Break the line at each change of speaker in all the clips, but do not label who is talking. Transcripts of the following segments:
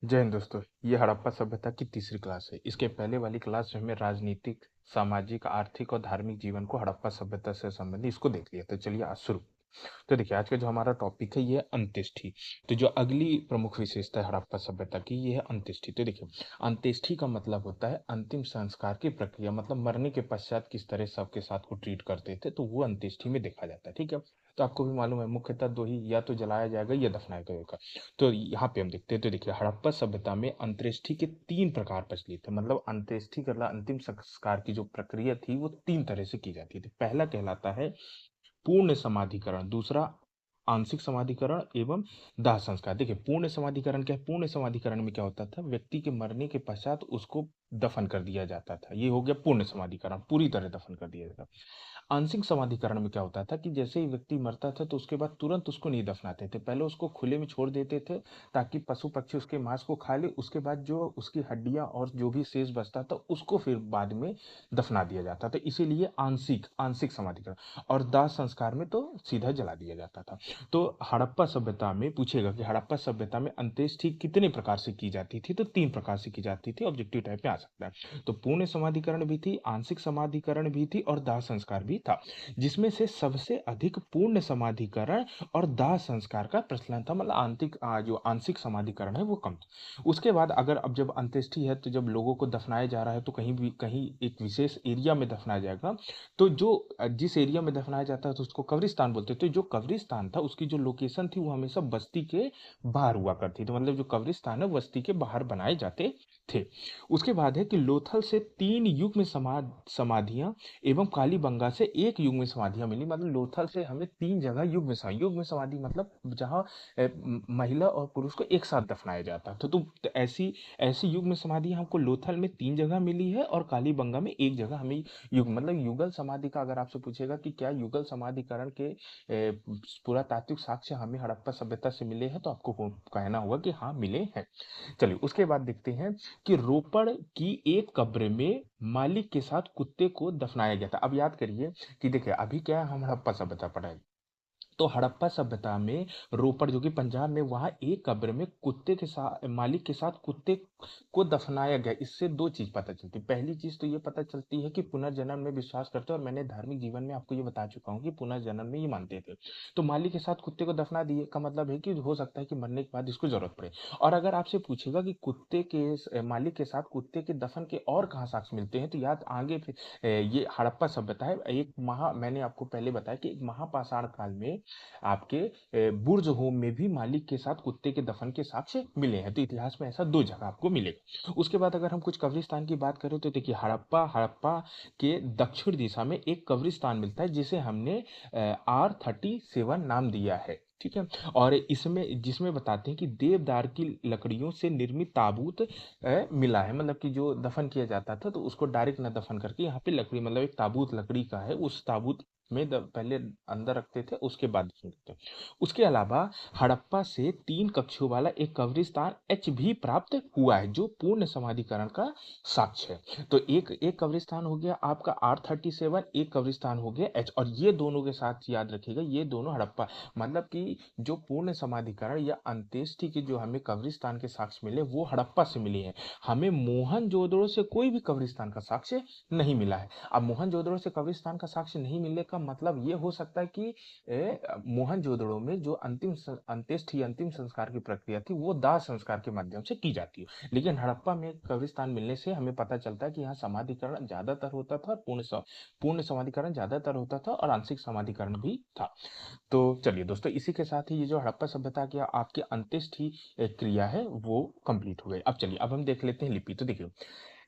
जय हिंद दोस्तों। ये हड़प्पा सभ्यता की तीसरी क्लास है। इसके पहले वाली क्लास में हमें राजनीतिक, सामाजिक, आर्थिक और धार्मिक जीवन को हड़प्पा सभ्यता से संबंधित इसको देख लिया। तो चलिए आज शुरू। तो देखिए आज का जो हमारा टॉपिक है ये है अंत्येष्टि। तो जो अगली प्रमुख विशेषता है हड़प्पा सभ्यता की ये है अंत्येष्टि। तो देखिए अंत्येष्टि का मतलब होता है अंतिम संस्कार की प्रक्रिया, मतलब मरने के पश्चात किस तरह सबके साथ को ट्रीट करते थे, तो वो अंत्येष्टि में देखा जाता है। ठीक है। तो आपको भी मालूम है मुख्यतः दो ही, या तो जलाया जाएगा या दफनाया जाएगा। तो यहाँ पे हम देखते हैं। तो देखिए हड़प्पा सभ्यता में अंत्येष्टि के तीन प्रकार प्रचलित है, मतलब अंत्येष्टि का अंतिम संस्कार की जो प्रक्रिया थी वो तीन तरह से की जाती थी। पहला कहलाता है पूर्ण समाधिकरण, दूसरा आंशिक समाधिकरण एवं दाह संस्कार। देखिए पूर्ण समाधिकरण क्या है? पूर्ण समाधिकरण में क्या होता था, व्यक्ति के मरने के पश्चात उसको दफन कर दिया जाता था। ये हो गया पूर्ण समाधिकरण, पूरी तरह दफन कर दिया जाता। आंशिक समाधिकरण में क्या होता था कि जैसे ही व्यक्ति मरता था तो उसके बाद तुरंत उसको नहीं दफनाते थे, पहले उसको खुले में छोड़ देते थे ताकि पशु पक्षी उसके मांस को खा ले। उसके बाद जो उसकी हड्डियां और जो भी शेष बचता था उसको फिर बाद में दफना दिया जाता था। इसीलिए आंशिक आंशिक समाधिकरण। और दाह संस्कार में तो सीधा जला दिया जाता था। तो हड़प्पा सभ्यता में पूछेगा कि हड़प्पा सभ्यता में अंत्येष्टि कितने प्रकार से की जाती थी, तो तीन प्रकार से की जाती थी। ऑब्जेक्टिव टाइप में आ सकता है। तो पूर्ण समाधिकरण भी थी, आंशिक समाधिकरण भी थी और दाह संस्कार भी था, जिसमें से सबसे अधिक पूर्ण समाधिकरण और दाह संस्कार का प्रचलन था। मतलब जो आंशिक समाधिकरण है वो कम था। उसके बाद अगर अब जब अंत्येष्टि है तो जब लोगों को दफनाया जा रहा है तो कहीं भी कहीं एक विशेष एरिया में दफनाया जाएगा। तो जो जिस एरिया में दफनाया जाता है तो उसको कब्रिस्तान बोलते हैं। तो जो कब्रिस्तान था उसकी जो लोकेशन थी वो हमेशा बस्ती के बाहर हुआ करती थी, मतलब जो कब्रिस्तान है बस्ती के बाहर बनाए जाते थे। उसके बाद है कि लोथल से 3 युग में समाधियां एवं कालीबंगा से एक युग में समाधियां मिली। मतलब लोथल से हमें 3 जगह युग में समाधि, मतलब जहां महिला और पुरुष को एक साथ दफनाया जाता। तो ऐसी ऐसी युग में समाधि हमको लोथल में 3 जगह मिली है और कालीबंगा में एक जगह हमें युग, मतलब युगल समाधि का अगर आपसे पूछेगा कि क्या युगल समाधिकरण के पुरातात्विक साक्ष्य हमें हड़प्पा सभ्यता से मिले हैं, तो आपको कहना होगा कि हाँ मिले हैं। चलिए उसके बाद देखते हैं कि रोपड़ की एक कब्र में मालिक के साथ कुत्ते को दफनाया गया था। अब याद करिए कि देखिए अभी क्या है, हम हड़प्पा सभ्यता पढ़ा, तो हड़प्पा सभ्यता में रोपड़ जो कि पंजाब में, वहां एक कब्र में कुत्ते के साथ मालिक के साथ कुत्ते को दफनाया गया। इससे दो चीज पता चलती है। पहली चीज तो ये पता चलती है कि पुनर्जन्म में विश्वास करते हैं, और मैंने धार्मिक जीवन में आपको ये बता चुका हूँ कि पुनर्जन्म में ये मानते थे। तो मालिक के साथ कुत्ते को दफना दिए का मतलब है कि हो सकता है कि मरने के बाद इसको जरूरत पड़े। और अगर आपसे पूछेगा कि मालिक के साथ कुत्ते के दफन के और कहाँ साक्ष्य मिलते हैं, तो याद आगे फिर ये हड़प्पा सभ्यता है। मैंने आपको पहले बताया कि एक महापाषाण काल में आपके बुर्ज होम में भी मालिक के साथ कुत्ते के दफन के साक्ष्य मिले हैं। तो इतिहास में ऐसा दो जगह आपको मिलेगा। उसके बाद अगर हम कुछ कब्रिस्तान की बात करें तो देखिए हड़प्पा के दक्षिण दिशा में एक कब्रिस्तान मिलता है जिसे हमने R37 नाम दिया है। ठीक है। और इसमें जिसमें बताते हैं कि देवदार की लकड़ियों से निर्मित ताबूत मिला है, मतलब कि जो दफन किया जाता था तो उसको डायरेक्ट ना दफन करके यहाँ पे लकड़ी, मतलब एक ताबूत लकड़ी का है, उस ताबूत में पहले अंदर रखते थे उसके बाद दफन करते थे। उसके अलावा हड़प्पा से 3 कक्षों वाला एक कब्रिस्तान एच भी प्राप्त हुआ है जो पूर्ण समाधिकरण का साक्ष्य है। तो एक एक कब्रिस्तान हो गया आपका R37, एक कब्रिस्तान हो गया एच, और ये दोनों के साथ याद रखिएगा ये दोनों हड़प्पा, मतलब कि जो पूर्ण समाधिकरण या अंत्येष्टि के जो हमें कब्रिस्तान के साक्ष्य मिले वो हड़प्पा से मिले हैं। हमें मोहनजोदड़ो से कोई भी कब्रिस्तान का साक्ष्य नहीं मिला है। अब मोहनजोदड़ो से कब्रिस्तान का साक्ष्य नहीं मिलने का मतलब ये हो सकता है कि मोहनजोदड़ो में जो अंत्येष्टि अंतिम संस्कार की प्रक्रिया थी वो दाह संस्कार के माध्यम से की जाती है। लेकिन हड़प्पा में कब्रिस्तान मिलने से हमें पता चलता है कि यहाँ समाधिकरण ज्यादातर होता था और पूर्ण समाधिकरण ज्यादातर होता था और आंशिक समाधिकरण भी था। तो चलिए दोस्तों इसी के साथ ही ये जो हड़प्पा सभ्यता की आपकी अंत्येष्टि क्रिया है वो कंप्लीट हो गई। अब चलिए अब हम देख लेते हैं लिपि। तो देखिए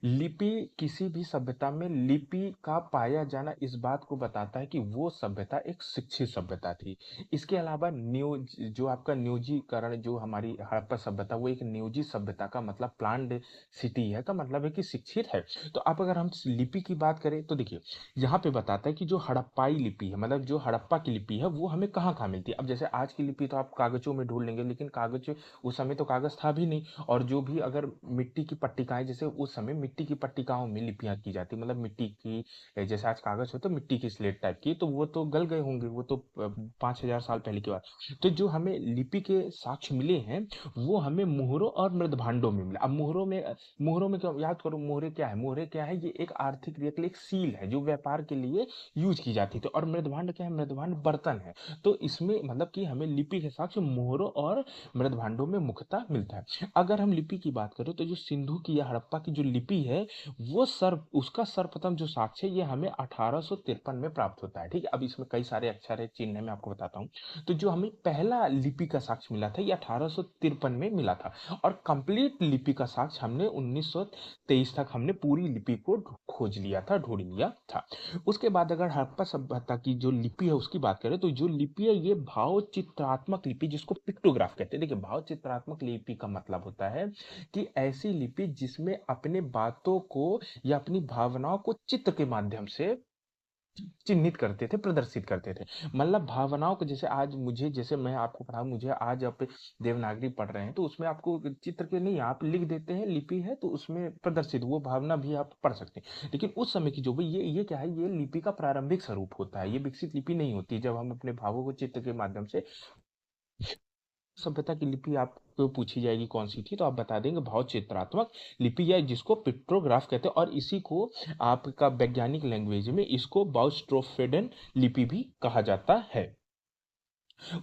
लिपि, किसी भी सभ्यता में लिपि का पाया जाना इस बात को बताता है कि वो सभ्यता एक शिक्षित सभ्यता थी। इसके अलावा जो आपका नियोजीकरण, जो हमारी हड़प्पा सभ्यता वो एक नियोजित सभ्यता का मतलब प्लान्ड सिटी है, का मतलब है कि शिक्षित है। तो अब अगर हम लिपि की बात करें तो देखिए यहाँ पे बताता है कि जो हड़प्पाई लिपि है, मतलब जो हड़प्पा की लिपि है वो हमें कहाँ कहाँ मिलती है। अब जैसे आज की लिपि तो आप कागजों में ढूंढ लेंगे, लेकिन कागज उस समय तो कागज था भी नहीं, और जो भी अगर मिट्टी की पट्टिकाएं, जैसे उस समय मिट्टी की पट्टिकाओं में लिपियां की जाती, मतलब मिट्टी की जैसे आज कागज हो तो मिट्टी की स्लेट टाइप की, तो वो तो गल गए होंगे, वो तो 5,000 साल पहले की बात। तो जो हमें लिपि के साक्ष्य मिले हैं वो हमें मुहरों और मृदभांडों में मिला। अब मुहरों में क्या, याद करो मोहरे क्या है, मोहरे क्या है, ये एक आर्थिक क्रिया के लिए एक सील है जो व्यापार के लिए यूज की जाती थी। और मृदभांड क्या है, मृदभांड बर्तन है। तो इसमें मतलब कि हमें लिपि के साक्ष्य मोहरों और मृदभांडों में मुख्यतः मिलता है। अगर हम लिपि की बात करें तो जो सिंधु की या हड़प्पा की जो लिपि है वो उसका सर्वप्रथम जो साक्ष्य है ये हमें 1853 में प्राप्त होता है। ठीक है, अब इसमें कई सारे अक्षर है, चिन्ह है, मैं आपको बताता हूँ। तो जो हमें पहला लिपि का साक्ष्य मिला था ये 1853 में मिला था। और कंप्लीट लिपि का साक्ष्य हमने 1923 तक हमने पूरी लिपि को खोज लिया था, ढूंढ लिया था। उसके बाद अगर हड़प्पा सभ्यता की जो लिपि है उसकी बात करें तो जो लिपि है ये भाव चित्रात्मक लिपि, जिसको पिक्टोग्राफ कहते हैं। देखिए, भाव चित्रात्मक लिपि का मतलब होता है कि ऐसी लिपि जिसमें अपने बातों को या अपनी भावनाओं को चित्र के माध्यम से चिन्हित करते थे, प्रदर्शित करते थे। मतलब भावनाओं को, जैसे आज मुझे, जैसे मैं आपको पढ़ा, मुझे आज आप देवनागरी पढ़ रहे हैं तो उसमें आपको चित्र के नहीं, आप लिख देते हैं, लिपि है तो उसमें प्रदर्शित वो भावना भी आप पढ़ सकते हैं। लेकिन उस समय की जो भी ये क्या है, ये लिपि का प्रारंभिक स्वरूप होता है, ये विकसित लिपि नहीं होती। जब हम अपने भावों को चित्र के माध्यम से, सभ्यता की लिपि आपको पूछी जाएगी कौन सी थी तो आप बता देंगे भाव चित्रात्मक लिपि, या जिसको पिक्टोग्राफ कहते हैं। और इसी को आपका वैज्ञानिक लैंग्वेज में इसको बाउस्ट्रोफेडन लिपि भी कहा जाता है।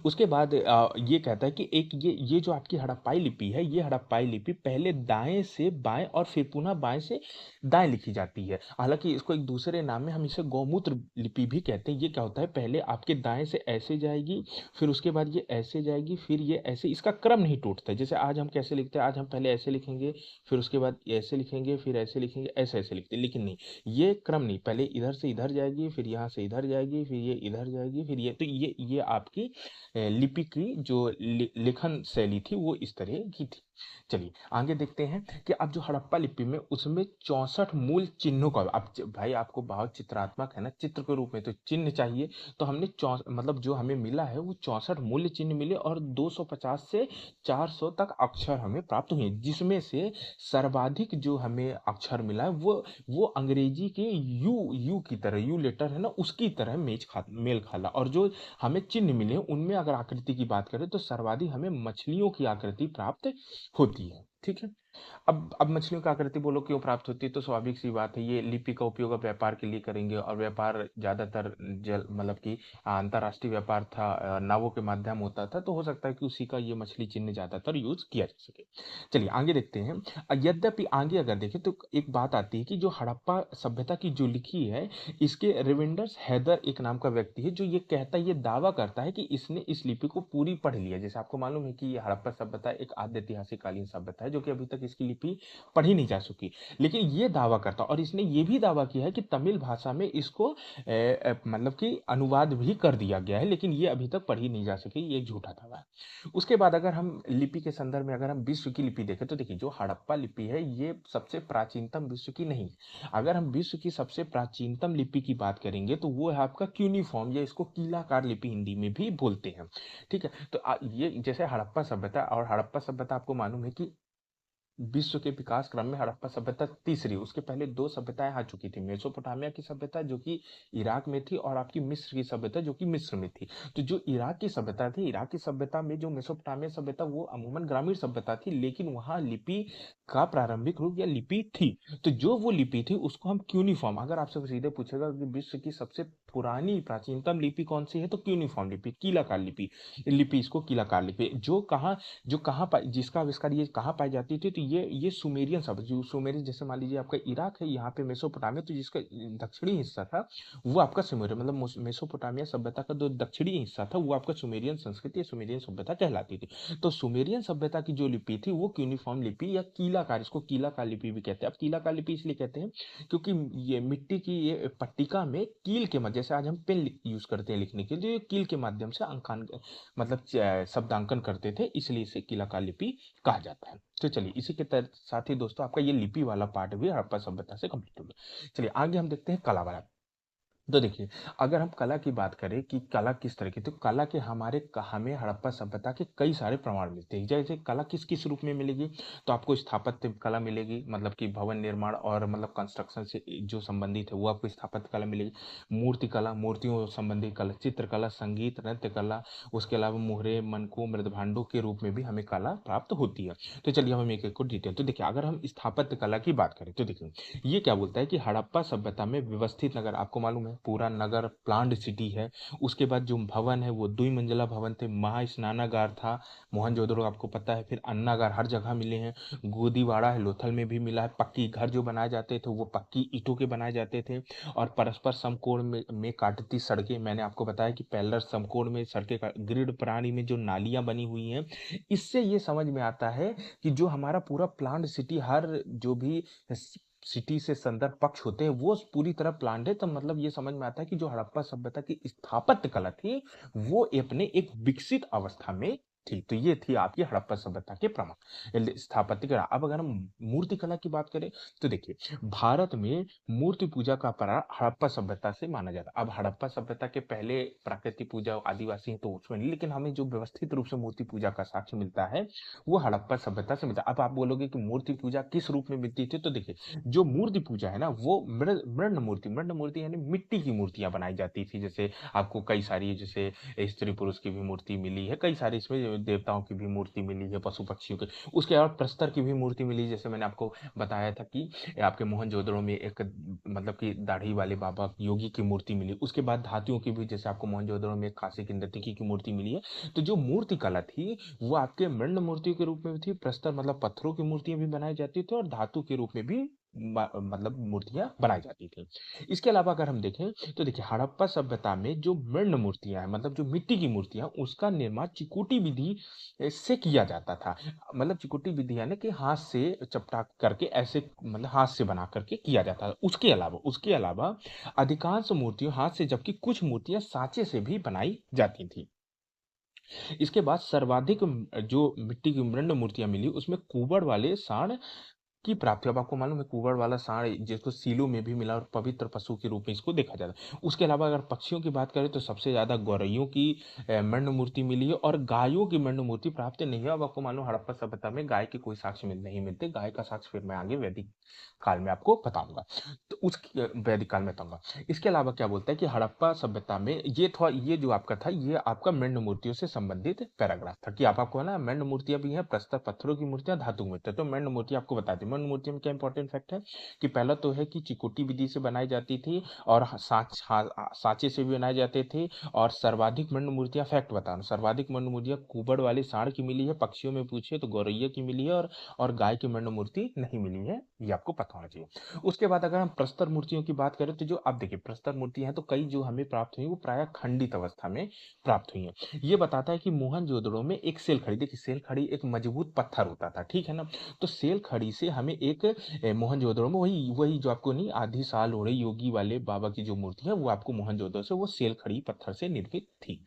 उसके बाद ये कहता है कि एक ये जो आपकी हड़प्पाई लिपि है, ये हड़प्पाई लिपि पहले दाएं से बाएं और फिर पुनः बाएं से दाएं लिखी जाती है। हालांकि इसको एक दूसरे नाम में हम इसे गौमूत्र लिपि भी कहते हैं। ये क्या होता है, पहले आपके दाएं से ऐसे जाएगी, फिर उसके बाद ये ऐसे जाएगी, फिर ये ऐसे, इसका क्रम नहीं टूटता है। जैसे आज हम कैसे लिखते हैं, आज हम पहले ऐसे लिखेंगे, फिर उसके बाद ऐसे लिखेंगे, फिर ऐसे लिखेंगे, ऐसे ऐसे लिखते हैं। लेकिन नहीं, ये क्रम नहीं, पहले इधर से इधर जाएगी, फिर यहाँ से इधर जाएगी, फिर ये इधर जाएगी, फिर ये, तो ये आपकी लिपि की जो लेखन शैली थी वो इस तरह की थी। चलिए आगे देखते हैं कि अब जो हड़प्पा लिपि में उसमें 64 मूल चिन्हों का, अब भाई आपको भाव चित्रात्मक है ना, चित्र के रूप में तो चिन्ह चाहिए। तो हमने मतलब जो हमें मिला है वो 64 मूल्य चिन्ह मिले और 250 से 400 तक अक्षर हमें प्राप्त हुए, जिसमें से सर्वाधिक जो हमें अक्षर मिला है वो अंग्रेजी के यू की तरह, यू लेटर है ना, उसकी तरह मेल खाला। और जो हमें चिन्ह मिले उनमें अगर आकृति की बात करें तो सर्वाधिक हमें मछलियों की आकृति प्राप्त होती है। ठीक है, अब मछलियों की आकृति बोलो क्यों प्राप्त होती है, तो स्वाभाविक सी बात है, ये लिपि का उपयोग अब व्यापार के लिए करेंगे और व्यापार ज्यादातर जल मतलब कि अंतरराष्ट्रीय व्यापार था, नावों के माध्यम होता था, तो हो सकता है कि उसी का ये मछली चिन्ह ज्यादातर यूज किया जा सके। चलिए आगे देखते हैं। यद्यपि आगे अगर देखें तो एक बात आती है कि जो हड़प्पा सभ्यता की जो लिखी है, इसके रेवेंडर्स हैदर एक नाम का व्यक्ति है जो ये कहता है, ये दावा करता है कि इसने इस लिपि को पूरी पढ़ लिया। जैसे आपको मालूम है कि ये हड़प्पा सभ्यता एक आद्य ऐतिहासिक कालीन सभ्यता है जो कि अभी तक इसकी लिपि पढ़ी नहीं जा सकी। लेकिन ये दावा करता, और इसने ये भी दावा किया है कि तमिल भाषा में इसको मतलब कि अनुवाद भी कर दिया गया है, लेकिन ये अभी तक पढ़ी नहीं जा सकी, ये झूठा दावा है। उसके बाद अगर हम लिपि के संदर्भ में अगर हम विश्व की लिपि देखें तो देखिए, जो हड़प्पा लिपि है ये सबसे प्राचीनतम विश्व की नहीं। अगर हम विश्व की सबसे प्राचीनतम लिपि की बात करेंगे तो वो है आपका क्यूनिफॉर्म, या इसको कीलाकार लिपि हिंदी में भी बोलते हैं। ठीक है, तो ये जैसे हड़प्पा सभ्यता, और हड़प्पा सभ्यता आपको मालूम है कि विश्व के विकास क्रम में हड़प्पा सभ्यता तीसरी, उसके पहले दो सभ्यताएं आ चुकी थी, मेसोपोटामिया की सभ्यता जो कि इराक में थी, और आपकी मिस्र की सभ्यता जो कि मिस्र में थी। तो जो इराक की सभ्यता थी, इराक की सभ्यता में जो मेसोपोटामिया सभ्यता वो अमूमन ग्रामीण सभ्यता थी, लेकिन वहां लिपि का प्रारंभिक रूप या लिपि थी। तो जो वो लिपि थी उसको हम क्यूनिफॉर्म, अगर आपसे सीधे पूछेगा कि विश्व की सबसे पुरानी प्राचीनतम लिपि कौन सी है तो क्यूनिफॉर्म लिपि, कीलाकार लिपि, लिपि इसको कीलाकार लिपि, जो कहाँ पाई, जिसका आविष्कार ये कहाँ पाई जाती थी, तो ये सुमेरियन सभ्यता, जो सुमेरियन, जैसे मान लीजिए आपका इराक है, यहाँ पे मेसोपोटामिया, तो जिसका दक्षिणी हिस्सा था वो आपका सुमेरियन, मतलब मेसोपोटामिया सभ्यता का जो दक्षिणी हिस्सा था वो आपका सुमेरियन संस्कृति या सुमेरियन सभ्यता कहलाती थी। तो सुमेरियन सभ्यता की जो लिपि थी वो यूनिफॉर्म लिपि या कीलाकार, इसको कीलाकार लिपि भी कहते हैं। अब कीलाकार लिपि इसलिए कहते हैं क्योंकि ये मिट्टी की ये पट्टिका में कील के मध्य, जैसे आज हम पेन यूज करते हैं लिखने के लिए, कील के माध्यम से अंकान मतलब शब्दांकन करते थे, इसलिए इसे कीलाकार लिपि कहा जाता है। तो चलिए इसी के साथ ही दोस्तों आपका ये लिपि वाला पार्ट भी हड़प्पा सभ्यता से कंप्लीट हो गया। चलिए आगे हम देखते हैं कला वाला। तो देखिए, अगर हम कला की बात करें कि कला किस तरह की, तो कला के हमें हड़प्पा सभ्यता के कई सारे प्रमाण मिलते हैं। जैसे कला किस-किस रूप में मिलेगी, तो आपको स्थापत्य कला मिलेगी, मतलब कि भवन निर्माण और मतलब कंस्ट्रक्शन से जो संबंधित है, वो आपको स्थापत्य कला मिलेगी। मूर्ति कला, मूर्तियों संबंधी कला, चित्रकला, संगीत, नृत्य कला, उसके अलावा मुहरे, मनकों, मृदभांडों के रूप में भी हमें कला प्राप्त होती है। तो चलिए हम एक-एक को डिटेल तो देखिए, अगर हम स्थापत्य कला की बात करें, तो देखिए ये क्या बोलता है कि हड़प्पा सभ्यता में व्यवस्थित नगर, आपको मालूम है पूरा नगर प्लान्ड सिटी है। उसके बाद जो भवन है वो द्विमंजिला भवन थे, महास्नानागार था, मोहनजोदड़ो आपको पता है, फिर अन्नागार हर जगह मिले हैं, गोदीवाड़ा है लोथल में भी मिला है, पक्की घर जो बनाए जाते थे वो पक्की ईंटों के बनाए जाते थे, और परस्पर समकोण में काटती सड़कें, मैंने आपको बताया कि पैरेलल समकोण में सड़कें ग्रिड प्रणाली में जो नालियां बनी हुई हैं। इससे ये समझ में आता है कि जो हमारा पूरा प्लान्ड सिटी, हर जो भी सिटी से संदर्भ पक्ष होते हैं वो पूरी तरह प्लान्ड है, तो मतलब ये समझ में आता है कि जो हड़प्पा सभ्यता की स्थापत्य कला थी वो अपने एक विकसित अवस्था में थी। तो ये थी आपकी हड़प्पा सभ्यता के प्रमाण स्थापत्य कला। अब अगर हम मूर्ति कला की बात करें, तो देखिए भारत में मूर्ति पूजा का प्रारंभ हड़प्पा सभ्यता से माना जाता है। अब हड़प्पा सभ्यता के पहले प्राकृतिक पूजा आदिवासी हैं तो उसमें नहीं, लेकिन हमें जो व्यवस्थित रूप से मूर्ति पूजा का साक्ष्य मिलता है वो हड़प्पा सभ्यता से मिलता है। अब आप बोलोगे कि मूर्ति पूजा किस रूप में मिलती थी, तो देखिए जो मूर्ति पूजा है ना वो मृण मूर्ति यानी मिट्टी की मूर्तियां बनाई जाती थी। जैसे आपको कई सारी, जैसे स्त्री पुरुष की भी मूर्ति मिली है, कई सारी इसमें देवताओं की भी मूर्ति मिली है, पशु पक्षियों की, उसके अलावा प्रस्तर की भी मूर्ति मिली। जैसे मैंने आपको बताया था कि आपके मोहनजोदड़ो में एक मतलब कि दाढ़ी वाले बाबा योगी की मूर्ति मिली। उसके बाद धातुओं की भी, जैसे आपको मोहनजोदड़ो में कांसे की नर्तकी की मूर्ति मिली है। तो जो मूर्ति कला थी वो आपके मृण मूर्तियों के रूप में भी थी, प्रस्तर मतलब पत्थरों की मूर्तियां भी बनाई जाती थी, और धातु के रूप में भी मतलब मूर्तियां बनाई जाती थी। इसके अलावा अगर हम देखें, तो देखिए हड़प्पा सभ्यता में जो मृण मूर्तियां हैं, मतलब जो मिट्टी की मूर्तियां, उसका निर्माण चिकूटी विधि से किया जाता था। मतलब चिकूटी विधि यानी कि हाथ से चपटा करके ऐसे, मतलब हाथ से बना करके किया जाता था। उसके अलावा अधिकांश मूर्तियों हाथ से, जबकि कुछ मूर्तियां सांचे से भी बनाई जाती थी। इसके बाद सर्वाधिक जो मिट्टी की मृण मूर्तियां मिली उसमें कुबड़ वाले सांड की प्राप्ति। अब आपको मालूम है कुबड़ वाला सांड जिसको सीलों में भी मिला और पवित्र पशु के रूप में इसको देखा जाता है। उसके अलावा अगर पक्षियों की बात करें तो सबसे ज्यादा गौरैयों की मृण मूर्ति मिली है, और गायों की मृण मूर्ति प्राप्त नहीं है। अब आपको मालूम हड़प्पा सभ्यता में गाय के कोई साक्ष्य नहीं मिलते, गाय का साक्ष्य फिर मैं आगे वैदिक काल में आपको बताऊंगा, तो उस वैदिक काल में बताऊंगा। इसके अलावा क्या बोलता है कि हड़प्पा सभ्यता में ये जो आपका था, ये आपका मृण मूर्तियों से संबंधित पैराग्राफ था कि आप आपको ना मृण मूर्तियां भी हैं, प्रस्तर पत्थरों की मूर्तियां, धातु मूर्तियां। तो मृण मूर्ति आपको बता दी, मृण मूर्ति में क्या इंपॉर्टेंट फैक्ट है कि पहला तो है कि चिकोटी विधि से बनाई जाती थी, और सांचे से भी बनाए जाते थे, और सर्वाधिक मृण मूर्तियां, फैक्ट बता रहा हूं, सर्वाधिक मृण मूर्तियां कुबड़ वाले सांड की मिली है, पक्षियों में पूछिए तो गौरैया की मिली है, और गाय की मृण मूर्ति नहीं मिली है, ये आपको पता होना चाहिए। उसके बाद अगर हम प्रस्तर मूर्तियों की बात करें, तो जो आप देखिए प्रस्तर मूर्ति हैं तो कई जो हमें प्राप्त हुई वो प्राय खंडित अवस्था में प्राप्त हुई है। ये बताता है कि मोहनजोदड़ो में एक सेल खड़ी, देखिए सेल खड़ी एक मजबूत पत्थर होता था, ठीक है ना। तो सेल खड़ी से हमें एक मोहनजोदड़ो में वही वही जो आपको नहीं आधी साल ओढ़े योगी वाले बाबा की जो मूर्ति है वो आपको मोहनजोदड़ो से वो सेल खड़ी पत्थर से निर्मित थी।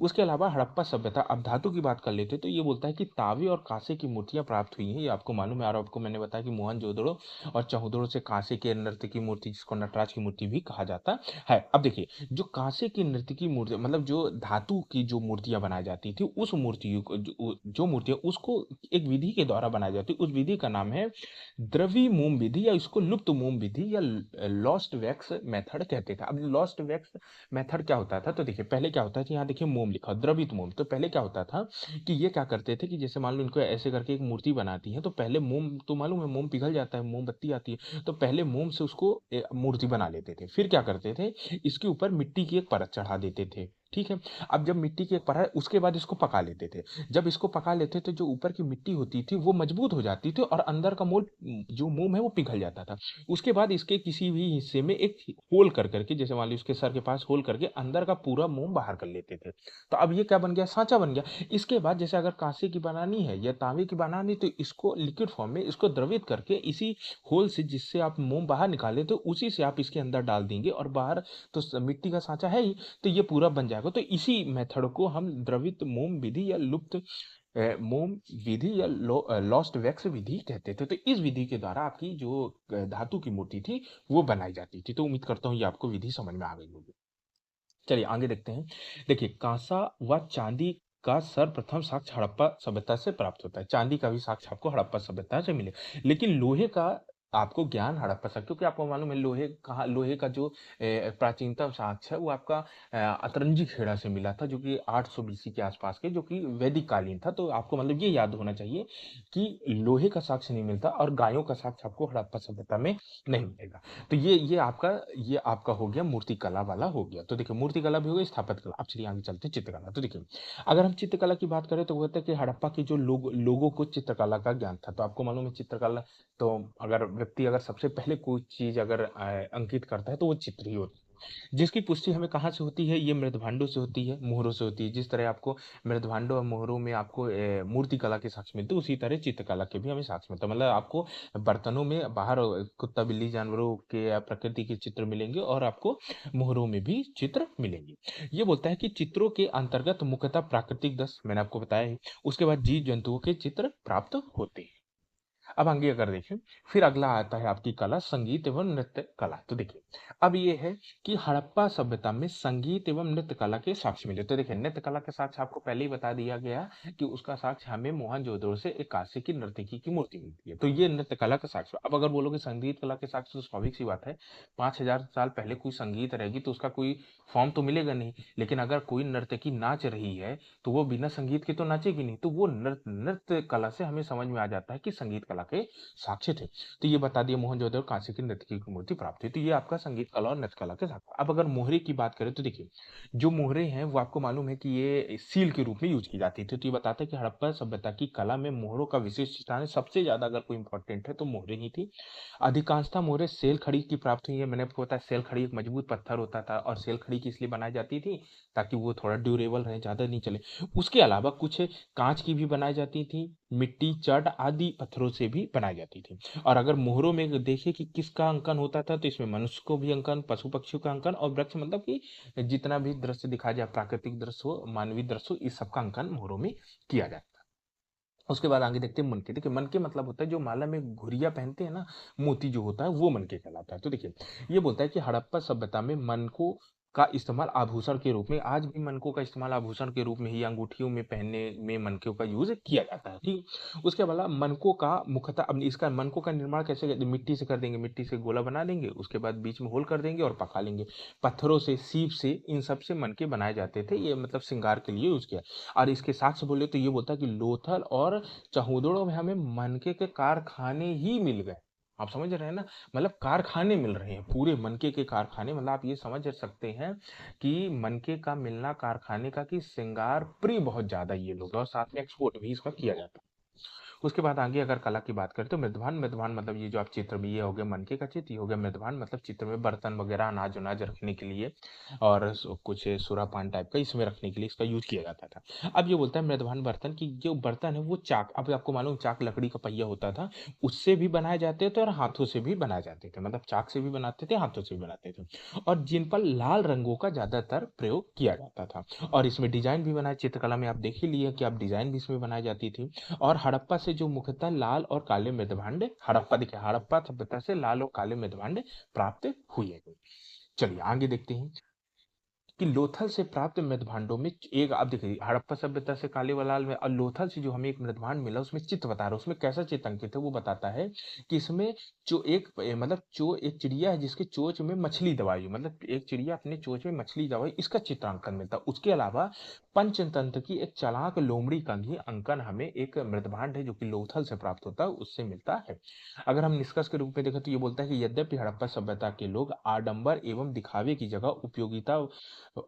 उसके अलावा हड़प्पा सभ्यता, अब धातु की बात कर लेते तो ये बोलता है कि तांबे और कांसे की मूर्तियां प्राप्त हुई हैं, ये आपको मालूम है। और आपको मैंने बताया कि मोहनजोदड़ो और चौदड़ों से कांसे के नृत्य की मूर्ति, जिसको नटराज की मूर्ति भी कहा जाता है। अब देखिए जो कांसे की नृत्य की मूर्ति, मतलब जो धातु की जो मूर्तियां बनाई जाती थी, उस मूर्तियों को जो मूर्तियां उसको एक विधि के द्वारा बनाई जाती, उस विधि का नाम है द्रवी मोम विधि, या इसको लुप्त मोम विधि या लॉस्ट वैक्स मेथड कहते थे। अब लॉस्ट वैक्स मेथड क्या होता था, तो देखिए पहले क्या होता था, यहाँ देखिए मोम लिखा द्रवित मोम। तो पहले क्या होता था कि ये क्या करते थे कि जैसे मान लो इनको ऐसे करके एक मूर्ति बनाती है, तो पहले मोम, तो मालूम है मोम पिघल जाता है, मोमबत्ती आती है, तो पहले मोम से उसको मूर्ति बना लेते थे। फिर क्या करते थे, इसके ऊपर मिट्टी की एक परत चढ़ा देते थे, ठीक है। अब जब मिट्टी की एक परत, उसके बाद इसको पका लेते थे। जब इसको पका लेते थे, जो ऊपर की मिट्टी होती थी वो मजबूत हो जाती थी, और अंदर का मोल जो मोम है वो पिघल जाता था। उसके बाद इसके किसी भी हिस्से में एक होल कर करके, जैसे मान लो इसके सर के पास होल करके अंदर का पूरा मोम बाहर कर लेते थे। तो अब ये क्या बन गया, सांचा बन गया। इसके बाद जैसे अगर कांसे की बनानी है या तांबे की बनानी, तो इसको लिक्विड फॉर्म में इसको द्रवित करके इसी होल से, जिससे आप मोम बाहर निकाले, तो उसी से आप इसके अंदर डाल देंगे, और बाहर तो मिट्टी का सांचा है ही, तो ये पूरा बन जाएगा। तो इसी मेथड को हम द्रवित मोम विधि या लुप्त मोम विधि या लॉस्ट वैक्स विधि कहते थे। तो इस विधि के द्वारा आपकी जो धातु की मूर्ति थी वो बनाई जाती थी। तो उम्मीद करता हूँ ये आपको विधि समझ में आ गई होगी। चलिए आगे देखते हैं। देखिए कांसा व चांदी का सर्वप्रथम साक्ष्य हड़प्पा सभ्यता से प्राप्त होता है। चांदी का भी साक्ष्य आपको हड़प्पा सभ्यता से मिले, लेकिन लोहे का आपको ज्ञान हड़प्पा से, क्योंकि आपको मालूम है लोहे का जो प्राचीनतम साक्ष्य है वो आपका अतरंजी खेड़ा से मिला था, जो कि 800 बीसी के आसपास के, जो कि वैदिक कालीन था। तो आपको मतलब ये याद होना चाहिए कि लोहे का साक्ष्य नहीं मिलता और गायों का साक्ष्य आपको हड़प्पा सभ्यता में नहीं मिलेगा। तो ये आपका हो गया मूर्तिकला वाला हो गया। तो देखिए मूर्तिकला भी हो गई, स्थापत्य कला। अब चलिए आगे चलते हैं चित्रकला। तो देखिए अगर हम चित्रकला की बात करें तो वो होता है कि हड़प्पा के जो लोगों को चित्रकला का ज्ञान था। तो आपको मालूम है चित्रकला, तो अगर व्यक्ति अगर सबसे पहले कोई चीज अगर अंकित करता है तो वो चित्र ही होता है, जिसकी पुष्टि हमें कहाँ से होती है, ये मृदभांडों से होती है, मोहरों से होती है। जिस तरह आपको मृदभांडों और मोहरों में आपको मूर्तिकला के साक्ष्य मिलते हैं, उसी तरह चित्रकला के भी हमें साक्ष्य मिलता है। मतलब आपको बर्तनों में बाहर कुत्ता बिल्ली जानवरों के या प्रकृति के चित्र मिलेंगे और आपको मोहरों में भी चित्र मिलेंगे। ये बोलता है कि चित्रों के अंतर्गत मुख्यतः प्राकृतिक दृश्य, मैंने आपको बताया है, उसके बाद जीव जंतुओं के चित्र प्राप्त होते हैं। अब आगे अगर देखें, फिर अगला आता है आपकी कला, संगीत एवं नृत्य कला। तो देखिए अब ये है कि हड़प्पा सभ्यता में संगीत एवं नृत्य कला के साक्ष्य मिले। तो देखिए नृत्य कला के साक्ष्य आपको पहले ही बता दिया गया कि उसका साक्ष्य हमें मोहनजोदड़ो से एक कांसे की नर्तकी की मूर्ति मिलती है। तो ये नृत्य कला का साक्ष्य। अब अगर बोलोगे संगीत कला के साक्ष्य, तो स्वाभाविक सी बात है, 5000 साल पहले कोई संगीत रहेगी तो उसका कोई फॉर्म तो मिलेगा नहीं। लेकिन अगर कोई नर्तकी नाच रही है तो वो बिना संगीत के तो नाचेगी नहीं। तो वो नृत्य नृत्य कला से हमें समझ में आ जाता है कि संगीत कला के साक्ष्य थे। तो ये बता दिया मोहनजोदड़ो कांसे की नर्तकी की मूर्ति प्राप्त हुई। तो ये आपका संगीत कला और नृत्य कला के साक्ष्य। अब अगर मोहरे की बात करें तो देखिए जो मोहरे हैं वो आपको मालूम है कि ये सील के रूप में यूज की जाती थी। तो ये बताता है कि हड़प्पा सभ्यता की कला में मोहरों का विशेष स्थान है। सबसे ज्यादा अगर कोई इंपॉर्टेंट है तो मोहरे ही थी। अधिकांशतः मोहरे सेल खड़ी की प्राप्त हुई है। मैंने आपको बताया सेल खड़ी एक मजबूत पत्थर होता था, और सेल खड़ी की इसलिए बनाई जाती थी ताकि वो थोड़ा ड्यूरेबल रहे, ज्यादा नहीं चले। उसके अलावा कुछ कांच की भी बनाई जाती थी, मिट्टी चट आदि पत्थरों से भी बनाई जाती थी। और अगर मोहरों में देखें कि किसका अंकन होता था, तो इसमें मनुष्य को भी अंकन, पशु पक्षियों का अंकन, और वृक्ष, मतलब कि जितना भी दृश्य दिखाया जाए, प्राकृतिक दृश्य हो, मानवीय दृश्य हो, इस सबका अंकन मोहरों में किया जाता है। उसके बाद आगे देखते हैं मनके। देखिए मनके मतलब होता है जो माला में घुरिया पहनते हैं ना, मोती जो होता है वो मनके कहलाता है। तो देखिए ये बोलता है कि हड़प्पा सभ्यता में मनकों का इस्तेमाल आभूषण के रूप में, आज भी मनकों का इस्तेमाल आभूषण के रूप में ही अंगूठियों में पहनने में मनकों का यूज किया जाता है। ठीक, उसके अलावा मनकों का मुख्यतः, अब इसका मनकों का निर्माण कैसे करते हैं? मिट्टी से कर देंगे, मिट्टी से गोला बना देंगे, उसके बाद बीच में होल कर देंगे और पका लेंगे। पत्थरों से, सीप से, इन सब से मनके बनाए जाते थे। ये मतलब श्रृंगार के लिए यूज किया। और इसके साक्ष्य बोले तो ये बोलता है कि लोथल और चहुदड़ों में हमें मनके के कारखाने ही मिल गए। आप समझ रहे हैं ना, मतलब कारखाने मिल रहे हैं, पूरे मनके के कारखाने। मतलब आप ये समझ सकते हैं कि मनके का मिलना कारखाने का, कि श्रृंगार प्रिय बहुत ज्यादा ये लोग, और साथ में एक्सपोर्ट भी इसका किया जाता है। उसके बाद आगे अगर कला की बात करें तो मृदभान। मृदभान मतलब ये जो आप चित्र में, ये हो गया मनके का चित्र, ये हो गया मृदभान, मतलब चित्र में बर्तन वगैरह अनाज उनाज रखने के लिए, और कुछ सूरा पान टाइप का इसमें रखने के लिए इसका यूज किया जाता था। अब ये बोलता है मृदभान बर्तन की जो बर्तन है वो चाक, अब आपको मालूम चाक लकड़ी का पहिया होता था, उससे भी बनाए जाते थे और हाथों से भी बनाए जाते थे। मतलब चाक से भी बनाते थे, हाथों से भी बनाते थे, और जिन पर लाल रंगों का ज्यादातर प्रयोग किया जाता था। और इसमें डिजाइन भी बनाए, चित्रकला में आप देख ही लिए कि आप डिजाइन भी इसमें बनाई जाती थी। और हड़प्पा से जो मुख्यतः लाल और काले मृदभांड, हड़प्पा देखिए हड़प्पा सभ्यता से लाल और काले मृदभांड प्राप्त हुए हैं। चलिए आगे देखते हैं कि लोथल से प्राप्त मृदभांडों में एक, आप देखिए हड़प्पा सभ्यता से काले व लाल में, और लोथल से जो हमें एक मृदभांड मिला उसमें चित्र बता रहा है, उसमें कैसा चित्र अंकित है वो बताता है कि इसमें जो एक मतलब जो एक चिड़िया है जिसके चोंच में मछली दबाई हुई, मतलब एक चिड़िया अपने चोंच में मछली दबाई, इसका चित्रांकन मिलता है। उसके अलावा पंचतंत्र की एक चालाक लोमड़ी का भी अंकन हमें एक मृदभांड है जो कि लोथल से प्राप्त होता है उससे मिलता है। अगर हम निष्कर्ष के रूप में देखें तो ये बोलता है कि यद्यपि हड़प्पा सभ्यता के लोग आडंबर एवं दिखावे की जगह उपयोगिता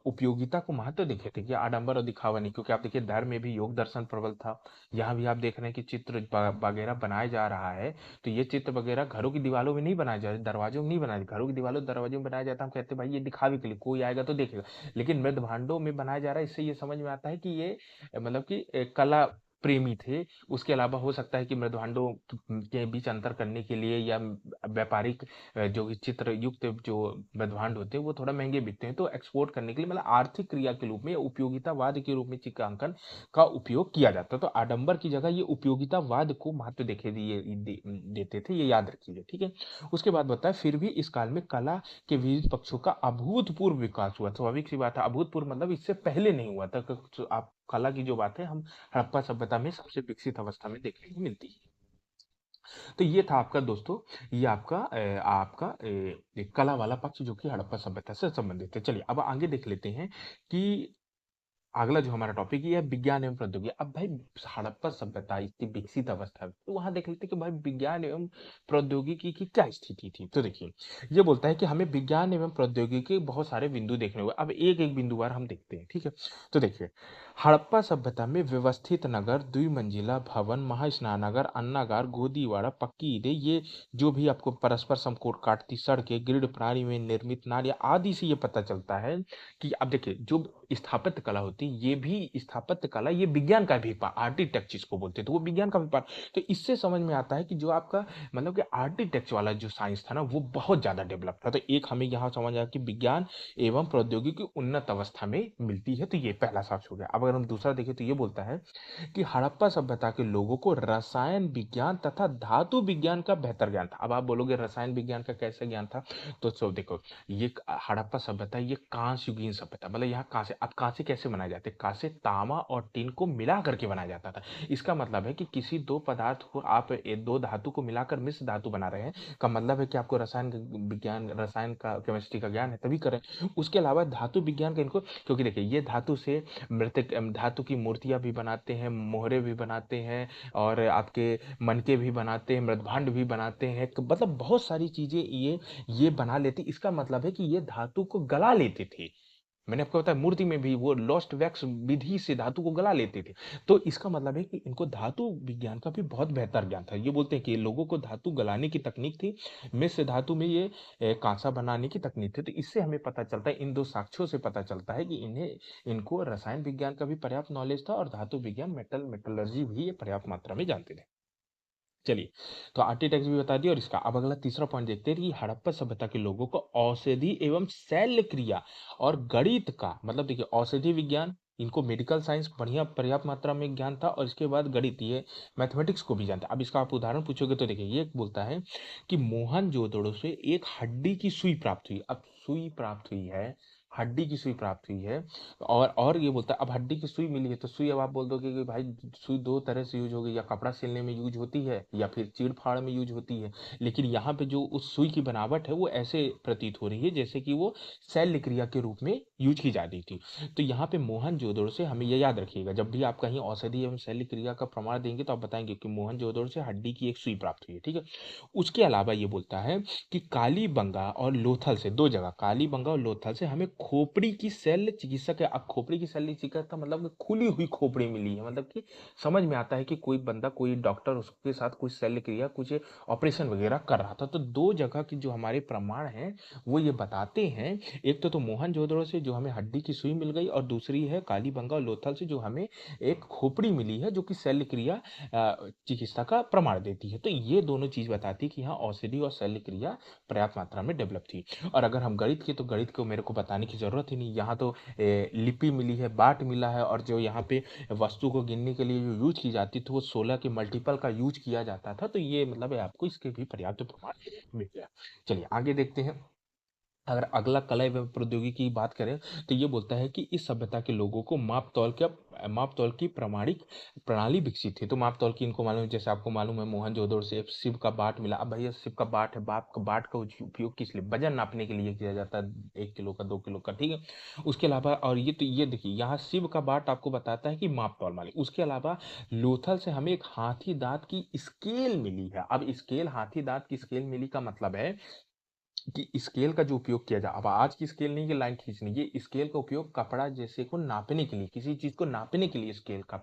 उपयोगिता को महत्व देखे थे, कि आडंबर और दिखावा नहीं, क्योंकि आप देखिए धर्म में भी योग दर्शन प्रबल था। यहाँ भी आप देख रहे हैं कि चित्र वगैरह बनाया जा रहा है, तो ये चित्र वगैरह घरों की दीवारों में नहीं बनाया जा रहा, दरवाजों में नहीं बनाया, घरों की दीवारों दरवाजों में बनाया जाता है। हम कहते हैं भाई ये दिखावे के लिए, कोई आएगा तो देखेगा। लेकिन मृद भांडों में बनाया जा रहा है, इससे ये समझ में आता है कि ये मतलब कि कला प्रेमी थे। उसके अलावा हो सकता है कि मृदभांडों के बीच अंतर करने के लिए या व्यापारिक जो कि चित्र युक्त जो मृदभांड होते हैं वो थोड़ा महंगे बिकते हैं, तो एक्सपोर्ट करने के लिए मतलब आर्थिक क्रिया के रूप में या उपयोगितावाद के रूप में चित्रांकन का उपयोग किया जाता है। तो आडंबर की जगह ये उपयोगितावाद को महत्व देते थे, ये याद रखिए, ठीक है। उसके बाद बताया फिर भी इस काल में कला के विविध पक्षों का अभूतपूर्व विकास हुआ। स्वाभाविक सी बात है, अभूतपूर्व मतलब इससे पहले नहीं हुआ था। तो आप कला की जो बात है हम हड़प्पा सभ्यता में सबसे विकसित अवस्था में देखने को मिलती है। तो ये था आपका दोस्तों, ये एक कला वाला पक्ष जो कि हड़प्पा सभ्यता से संबंधित है। चलिए अब आगे देख लेते हैं कि अगला जो हमारा टॉपिक ये है विज्ञान एवं प्रौद्योगिकी। अब भाई हड़प्पा सभ्यता इतनी विकसित अवस्था में, तो वहां देख लेते हैं कि भाई विज्ञान एवं प्रौद्योगिकी की क्या स्थिति थी। तो देखिए ये बोलता है कि हमें विज्ञान एवं प्रौद्योगिकी के बहुत सारे बिंदु देखने हुए। अब एक एक बिंदुवार हम देखते हैं, ठीक है। तो देखिए हड़प्पा सभ्यता में व्यवस्थित नगर, द्विमंजिला भवन, महास्नानागार, अन्नागार, गोदीवाड़ा, पक्की ईंटें, ये जो भी आपको परस्पर संकोच काटती सड़कें, ग्रिड प्रणाली में निर्मित नालियां आदि से ये पता चलता है कि अब देखिए जो स्थापत्य कला होती है, ये भी स्थापत्य कला ये विज्ञान का भी आर्किटेक्ट जिसको बोलते हैं, तो वो विज्ञान का भी पार्ट। तो इससे समझ में आता है कि जो आपका मतलब कि आर्किटेक्ट वाला जो साइंस था ना वो बहुत ज्यादा डेवलप था। तो एक हमें यहाँ समझ आया कि विज्ञान एवं प्रौद्योगिकी उन्नत अवस्था में मिलती है। तो ये पहला साक्ष्य हो गया। अब अगर हम दूसरा देखें तो ये बोलता है कि हड़प्पा सभ्यता के लोगों को रसायन विज्ञान तथा धातु विज्ञान का बेहतर ज्ञान था। अब आप बोलोगे रसायन विज्ञान का कैसे ज्ञान था, तो देखो ये हड़प्पा सभ्यता ये कांस्य युगीन सभ्यता, मतलब यहाँ कांसे, अब कांसे कैसे बनाए जाते, कांसे तांबा और टिन को मिला करके बनाया जाता था। इसका मतलब है कि किसी दो पदार्थ को आप दो धातु को मिलाकर मिश्र धातु बना रहे हैं, का मतलब है कि आपको रसायन का केमिस्ट्री का ज्ञान है तभी करें। उसके अलावा धातु विज्ञान का इनको, क्योंकि देखिए ये धातु से मृतक धातु की मूर्तियां भी बनाते हैं, मोहरे भी बनाते हैं, और आपके मनके भी बनाते हैं, मृदभांड भी बनाते हैं, मतलब बहुत सारी चीजें ये बना लेते। इसका मतलब है कि ये धातु को गला लेते थे। मैंने आपको बताया मूर्ति में भी वो लॉस्ट वैक्स विधि से धातु को गला लेते थे। तो इसका मतलब है कि इनको धातु विज्ञान का भी बहुत बेहतर ज्ञान था। ये बोलते हैं कि लोगों को धातु गलाने की तकनीक थी, मिश्र धातु में ये कांसा बनाने की तकनीक थी। तो इससे हमें पता चलता है, इन दो साक्ष्यों से पता चलता है कि इनको रसायन विज्ञान का भी पर्याप्त नॉलेज था और धातु विज्ञान मेटलर्जी भी ये पर्याप्त मात्रा में जानते थे। चलिए, तो आर्किटेक्ट भी बता दिया। और इसका अब अगला तीसरा पॉइंट देखते हैं कि हड़प्पा सभ्यता के लोगों को औषधि एवं शल्य क्रिया और गणित का, मतलब देखिए औषधि विज्ञान, इनको मेडिकल साइंस बढ़िया पर्याप्त मात्रा में ज्ञान था, और इसके बाद गणित, ये मैथमेटिक्स को भी जानता। अब इसका आप उदाहरण पूछोगे तो देखिए ये बोलता है कि मोहनजोदड़ो से एक हड्डी की सुई प्राप्त हुई। अब सुई प्राप्त हुई है, हड्डी की सुई प्राप्त हुई है। और ये बोलता है अब हड्डी की सुई मिली है, तो सुई अब आप बोल दोगे कि भाई सुई दो तरह से यूज होगी, या कपड़ा सिलने में यूज होती है या फिर चीड़ फाड़ में यूज होती है। लेकिन यहाँ पे जो उस सुई की बनावट है वो ऐसे प्रतीत हो रही है जैसे कि वो शल्य क्रिया के रूप में यूज की जा रही थी। तो यहाँ पे मोहनजोदड़ो से, हमें ये याद रखिएगा जब भी आप कहीं औषधि एवं शल्य क्रिया का प्रमाण देंगे तो आप बताएंगे कि मोहनजोदड़ो से हड्डी की एक सुई प्राप्त हुई है, ठीक है। उसके अलावा ये बोलता है कि कालीबंगा और लोथल से, दो जगह कालीबंगा और लोथल से हमें खोपड़ी की शल्य चिकित्सक है। अब खोपड़ी की शल्य चिकित्सक का मतलब कि खुली हुई खोपड़ी मिली है, मतलब कि समझ में आता है कि कोई बंदा, कोई डॉक्टर उसके साथ कुछ शल्य क्रिया, कुछ ऑपरेशन वगैरह कर रहा था। तो दो जगह की जो हमारे प्रमाण हैं वो ये बताते हैं, एक तो मोहनजोदड़ो से जो हमें हड्डी की सुई मिल गई, और दूसरी है कालीबंगा और लोथल से जो हमें एक खोपड़ी मिली है जो कि शल्य क्रिया चिकित्सा का प्रमाण देती है। तो ये दोनों चीज बताती है कि यहाँ औषधि और शल्य क्रिया पर्याप्त मात्रा में डेवलप थी। और अगर हम गणित की, तो गणित को मेरे को बताने की जरूरत ही नहीं, यहाँ तो लिपि मिली है, बाट मिला है, और जो यहाँ पे वस्तु को गिनने के लिए जो यूज की जाती थी वो 16 के मल्टीपल का यूज किया जाता था। तो ये मतलब है आपको इसके भी पर्याप्त प्रमाण मिल गया। चलिए आगे देखते हैं। अगर अगला कला एवं प्रौद्योगिकी की बात करें तो ये बोलता है कि इस सभ्यता के लोगों को माप तौल की प्रमाणिक प्रणाली विकसित थी। तो माप तौल की इनको मालूम है, जैसे आपको मालूम है मोहनजोदड़ो से शिव का बाट मिला। अब भैया शिव का बाट है, बाप का बाट का उपयोग किस लिए, वजन नापने के लिए किया जाता है, 1 किलो का, 2 किलो का, ठीक है। उसके अलावा और ये, तो ये देखिए यहाँ शिव का बाट आपको बताता है कि माप तौल मालिक। उसके अलावा लोथल से हमें एक हाथी दांत की स्केल मिली है। अब स्केल, हाथी दांत की स्केल मिली का मतलब है कि स्केल का जो उपयोग किया जाए, अब आज की स्केल नहीं कि लाइन खींचनी, ये स्केल का उपयोग कपड़ा जैसे को नापने के लिए, किसी चीज को नापने के लिए स्केल का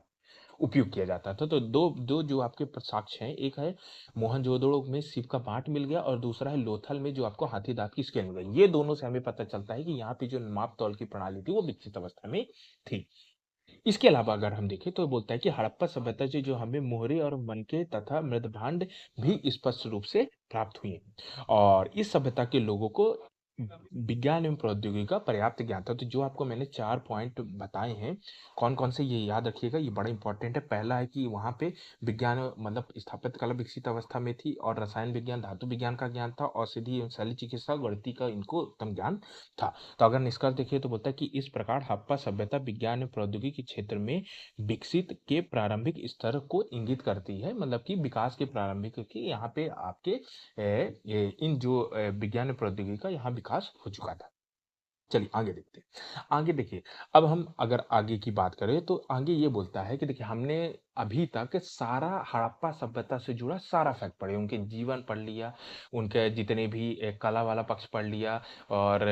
उपयोग किया जाता था। तो दो दो जो आपके साक्ष्य हैं, एक है मोहनजोदड़ो में शिव का पाठ मिल गया, और दूसरा है लोथल में जो आपको हाथी दांत की स्केल मिल गई। ये दोनों से हमें पता चलता है कि यहाँ पे जो माप तौल की प्रणाली थी वो विकसित अवस्था में थी। इसके अलावा अगर हम देखें तो बोलता है कि हड़प्पा सभ्यता से जो हमें मोहरे और मनके तथा मृदभांड भी स्पष्ट रूप से प्राप्त हुए और इस सभ्यता के लोगों को विज्ञान एवं प्रौद्योगिकी का पर्याप्त ज्ञान था। तो जो आपको मैंने 4 पॉइंट बताए हैं, कौन-कौन से ये याद रखिएगा, ये बड़ा इंपॉर्टेंट है। पहला है कि वहाँ पे विज्ञान मतलब स्थापत्य कला विकसित अवस्था में थी और रसायन विज्ञान, धातु विज्ञान का ज्ञान था, औषधि एवं शल्य चिकित्सा, गणित का इनको उत्तम ज्ञान था। तो अगर निष्कर्ष देखिए तो बोलता है कि इस प्रकार हड़प्पा सभ्यता विज्ञान एवं प्रौद्योगिकी के क्षेत्र में विकसित के प्रारंभिक स्तर को इंगित करती है, मतलब कि विकास के प्रारंभिक की यहाँ पे आपके इन जो विज्ञान एवं प्रौद्योगिकी का यहाँ विकास हो चुका था। चलिए आगे देखते हैं। आगे देखिए, अब हम अगर आगे की बात करें तो आगे ये बोलता है कि देखिए हमने अभी तक सारा हड़प्पा सभ्यता से जुड़ा सारा फैक्ट पढ़े, उनके जीवन पढ़ लिया, उनके जितने भी कला वाला पक्ष पढ़ लिया और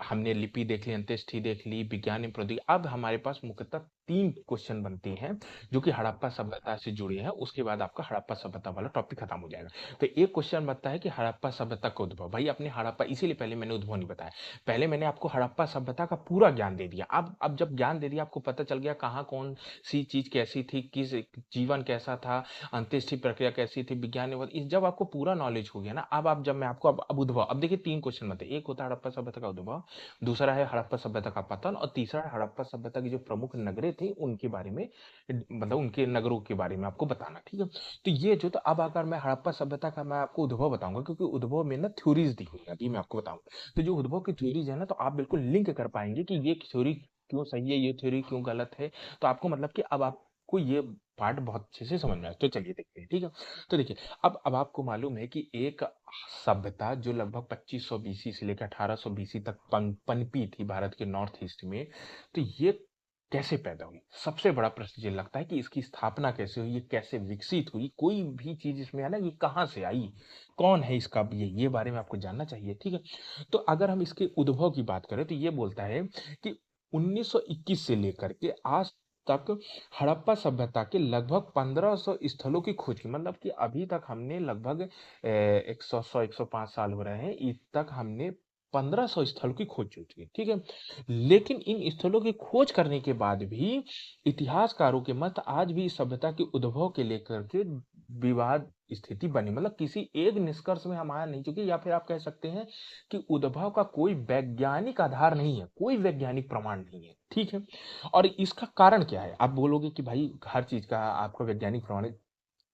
हमने लिपि देख ली, अंत्येष्टि देख ली, विज्ञान एवं प्रौद्योगिकी। अब हमारे पास मुख्यतः 3 क्वेश्चन बनते हैं जो कि हड़प्पा सभ्यता से जुड़े हैं, उसके बाद आपका हड़प्पा सभ्यता वाला टॉपिक खत्म हो जाएगा। तो एक क्वेश्चन बनता है कि हड़प्पा सभ्यता का उद्भव। भाई आपने हड़प्पा, इसीलिए पहले मैंने उद्भव नहीं बताया। पहले मैंने आपको हड़प्पा सभ्यता का पूरा ज्ञान दे दिया। अब जब ज्ञान दे दिया, आपको पता चल गया कहाँ कौन-सी चीज़ कैसी थी, किस जीवन कैसा था, अंत्येष्टि प्रक्रिया कैसी थी, विज्ञान एवं इस जब आपको पूरा नॉलेज हो गया ना, अब जब मैं आपको अब उद्भव, अब देखिए 3 क्वेश्चन बनते हैं। एक होता है हड़प्पा सभ्यता का उद्भव, दूसरा है हड़प्पा सभ्यता का पतन और तीसरा है हड़प्पा सभ्यता की जो प्रमुख नगरें थी, उनके बारे में मतलब उनके नगरों के बारे में आपको बताना, ठीक है? तो ये जो तो अब अगर मैं हड़प्पा सभ्यता का मैं आपको उद्भव बताऊँगा क्योंकि उद्भव में ना थ्योरीज़ दी हुई है, अभी मैं आपको बताऊँगा। तो जो उद्भव की थ्योरीज है ना, तो आप बिल्कुल लिंक कर पाएंगे कि ये थ्योरी क्यों सही है, ये थ्योरी क्यों गलत है। तो आपको मतलब कि अब आपको ये पार्ट बहुत अच्छे से समझ में आया। तो चलिए देखते हैं, ठीक है। तो देखिए, अब आपको मालूम है कि एक सभ्यता जो लगभग 2500 बीसी से लेकर 1800 बीसी तक पनपी थी भारत के नॉर्थ ईस्ट में, तो ये कैसे पैदा हुई? सबसे बड़ा प्रश्न ये लगता है कि इसकी स्थापना कैसे हुई, ये कैसे विकसित हुई, कोई भी चीज इसमें है ना, ये कहाँ से आई, कौन है इसका ये बारे में आपको जानना चाहिए, ठीक है। तो अगर हम इसके उद्भव की बात करें तो ये बोलता है कि 1921 से लेकर के आज तक हड़प्पा सभ्यता के लगभग 1500 स्थलों की खोज की, मतलब कि अभी तक हमने लगभग 105 साल हो रहे हैं, इस तक हमने 1500 स्थलों की खोज हो चुकी है, ठीक है। लेकिन इन स्थलों की खोज करने के बाद भी इतिहासकारों के मत आज भी इस सभ्यता के उद्भव के लेकर के विवाद स्थिति बनी, मतलब किसी एक निष्कर्ष में हम आ नहीं चुके, या फिर आप कह सकते हैं कि उद्भव का कोई वैज्ञानिक आधार नहीं है, कोई वैज्ञानिक प्रमाण नहीं है, ठीक है। और इसका कारण क्या है? आप बोलोगे कि भाई हर चीज का आपका वैज्ञानिक प्रमाण है।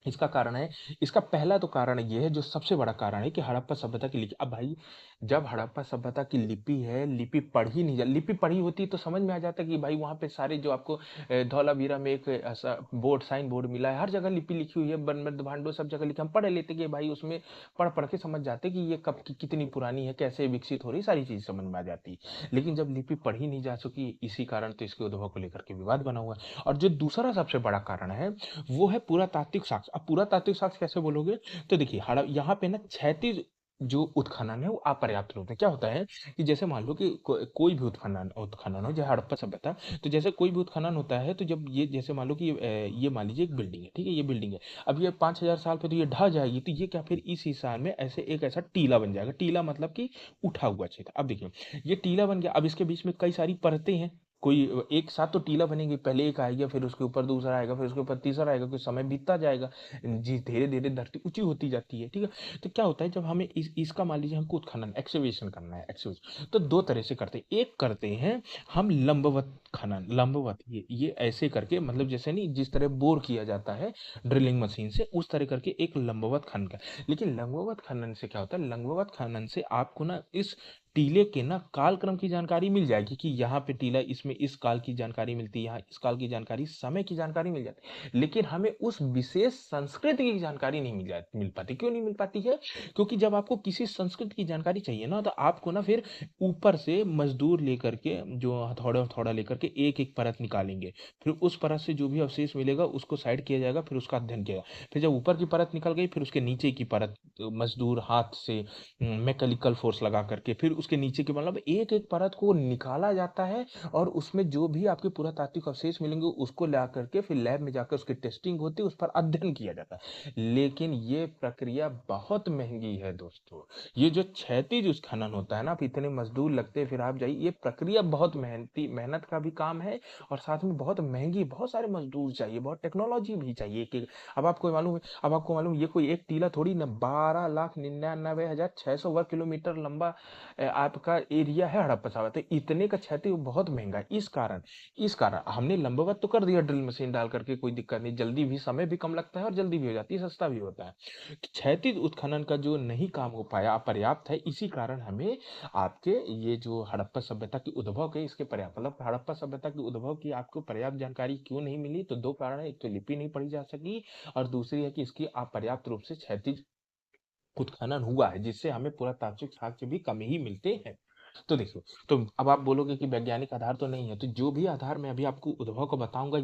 इसका कारण है, इसका पहला तो कारण ये है, जो सबसे बड़ा कारण है कि हड़प्पा सभ्यता की लिपि, अब भाई जब हड़प्पा सभ्यता की लिपि है, लिपि पढ़ी नहीं जा, लिपि पढ़ी होती तो समझ में आ जाता कि भाई वहां पे सारे जो आपको धौलावीरा में एक ऐसा बोर्ड, साइन बोर्ड मिला है, हर जगह लिपि लिखी हुई है, बनमृत भांडो सब जगह लिखा, हम पढ़ लेते कि भाई उसमें पढ़ पढ़ के समझ जाते कि ये कब की कितनी पुरानी है, कैसे विकसित हो रही, सारी चीज समझ में आ जाती। लेकिन जब लिपि पढ़ी नहीं जा सकी, इसी कारण तो इसके उद्भव को लेकर के विवाद बना हुआ है। और जो दूसरा सबसे बड़ा कारण है वो है पुरातात्विक साक्ष्य। अब पुरातात्विक साक्ष्य कैसे बोलोगे? तो देखिए यहाँ पे ना क्षैतिज जो उत्खनन है वो अपर्याप्त रूप में, क्या होता है कि जैसे मान लो कि कोई भी उत्खनन उत्खनन हो, जैसे हड़प्पा सभ्यता, तो जैसे कोई भी उत्खनन होता है तो जब ये जैसे मान लो कि ये मान लीजिए एक बिल्डिंग है, ठीक है, ये बिल्डिंग है, अब ये 5000 साल पे तो ये ढह जाएगी, तो ये क्या फिर इस हिसाब में ऐसे एक ऐसा टीला बन जाएगा, टीला मतलब कि उठा हुआ क्षेत्र। अब देखिए ये टीला बन गया, अब इसके बीच में कई सारी परतें हैं, कोई एक साथ तो टीला बनेगी, पहले एक आएगा, फिर उसके ऊपर दूसरा आएगा, फिर उसके ऊपर तीसरा आएगा, कुछ समय बीतता जाएगा, जी धीरे धीरे धरती ऊंची होती जाती है, ठीक है। तो क्या होता है जब हमें इसका मान लीजिए हमको उत्खनन एक्सकेवेशन करना है, एक्सकेवेशन तो दो तरह से करते हैं। एक करते हैं हम लंबवत खनन, लंबवत ये ऐसे करके, मतलब जैसे नहीं जिस तरह बोर किया जाता है ड्रिलिंग मशीन से, उस तरह करके एक लंबवत खनन का। लेकिन लंबवत खनन से क्या होता है, लंबवत खनन से आपको ना इस टीले के ना कालक्रम की जानकारी मिल जाएगी कि यहाँ पे टीला, इसमें इस काल की जानकारी मिलती है, यहाँ इस काल की जानकारी, समय की जानकारी मिल जाती है। लेकिन हमें उस विशेष संस्कृति की जानकारी नहीं मिल पाती। क्यों नहीं मिल पाती है? क्योंकि जब आपको किसी संस्कृति की जानकारी चाहिए ना, तो आपको ना फिर ऊपर से मजदूर लेकर के, जो हथौड़ा हथौड़ा लेकर के एक एक परत निकालेंगे, फिर उस परत से जो भी अवशेष मिलेगा उसको साइड किया जाएगा, फिर उसका अध्ययन किया जाएगा। फिर जब ऊपर की परत निकल गई, फिर उसके नीचे की परत मजदूर हाथ से मैकेनिकल फोर्स लगा करके फिर उसके नीचे की मतलब एक-एक परत को निकाला जाता है और उसमें जो भी आपके पुरातात्विक अवशेष मिलेंगे उसको ला करके फिर लैब में जाकर उसकी टेस्टिंग होती है, उस पर अध्ययन किया जाता है। लेकिन ये प्रक्रिया बहुत महँगी है दोस्तों। ये जो क्षैतिज उत्खनन होता है ना, आप इतने मज़दूर लगते हैं, फिर आप जाइए, ये प्रक्रिया बहुत मेहनत का भी काम है और साथ में बहुत महँगी, बहुत सारे मज़दूर चाहिए, बहुत टेक्नोलॉजी भी चाहिए कि अब आपको मालूम है ये कोई एक टीला थोड़ी ना 12,99,600 वर्ग किलोमीटर लंबा आपका एरिया है हड़प्पा साहब। तो इतने का क्षति बहुत महँगा है। इस कारण हमने लंबवत तो कर दिया ड्रिल मशीन डाल करके, कोई दिक्कत नहीं, जल्दी भी, समय भी कम लगता है और जल्दी भी हो जाती है, सस्ता भी होता है। क्षैतिज उत्खनन का जो नहीं काम हो पाया, अपर्याप्त है, इसी कारण हमें आपके ये जो हड़प्पा सभ्यता की उद्भव के इसके पर्याप्त मतलब हड़प्पा सभ्यता की उद्भव की आपको पर्याप्त जानकारी क्यों नहीं मिली? तो 2 कारण है, एक तो लिपि नहीं पढ़ी जा सकी और दूसरी है कि इसकी अपर्याप्त रूप से क्षैतिज उत्खनन हुआ है, जिससे हमें पुरातात्विक साक्ष्य भी कम ही मिलते हैं। तो देखिए, तो अब आप बोलोगे कि वैज्ञानिक आधार तो नहीं है, तो जो भी आधार मैं अभी आपको उद्भव को बताऊँगा,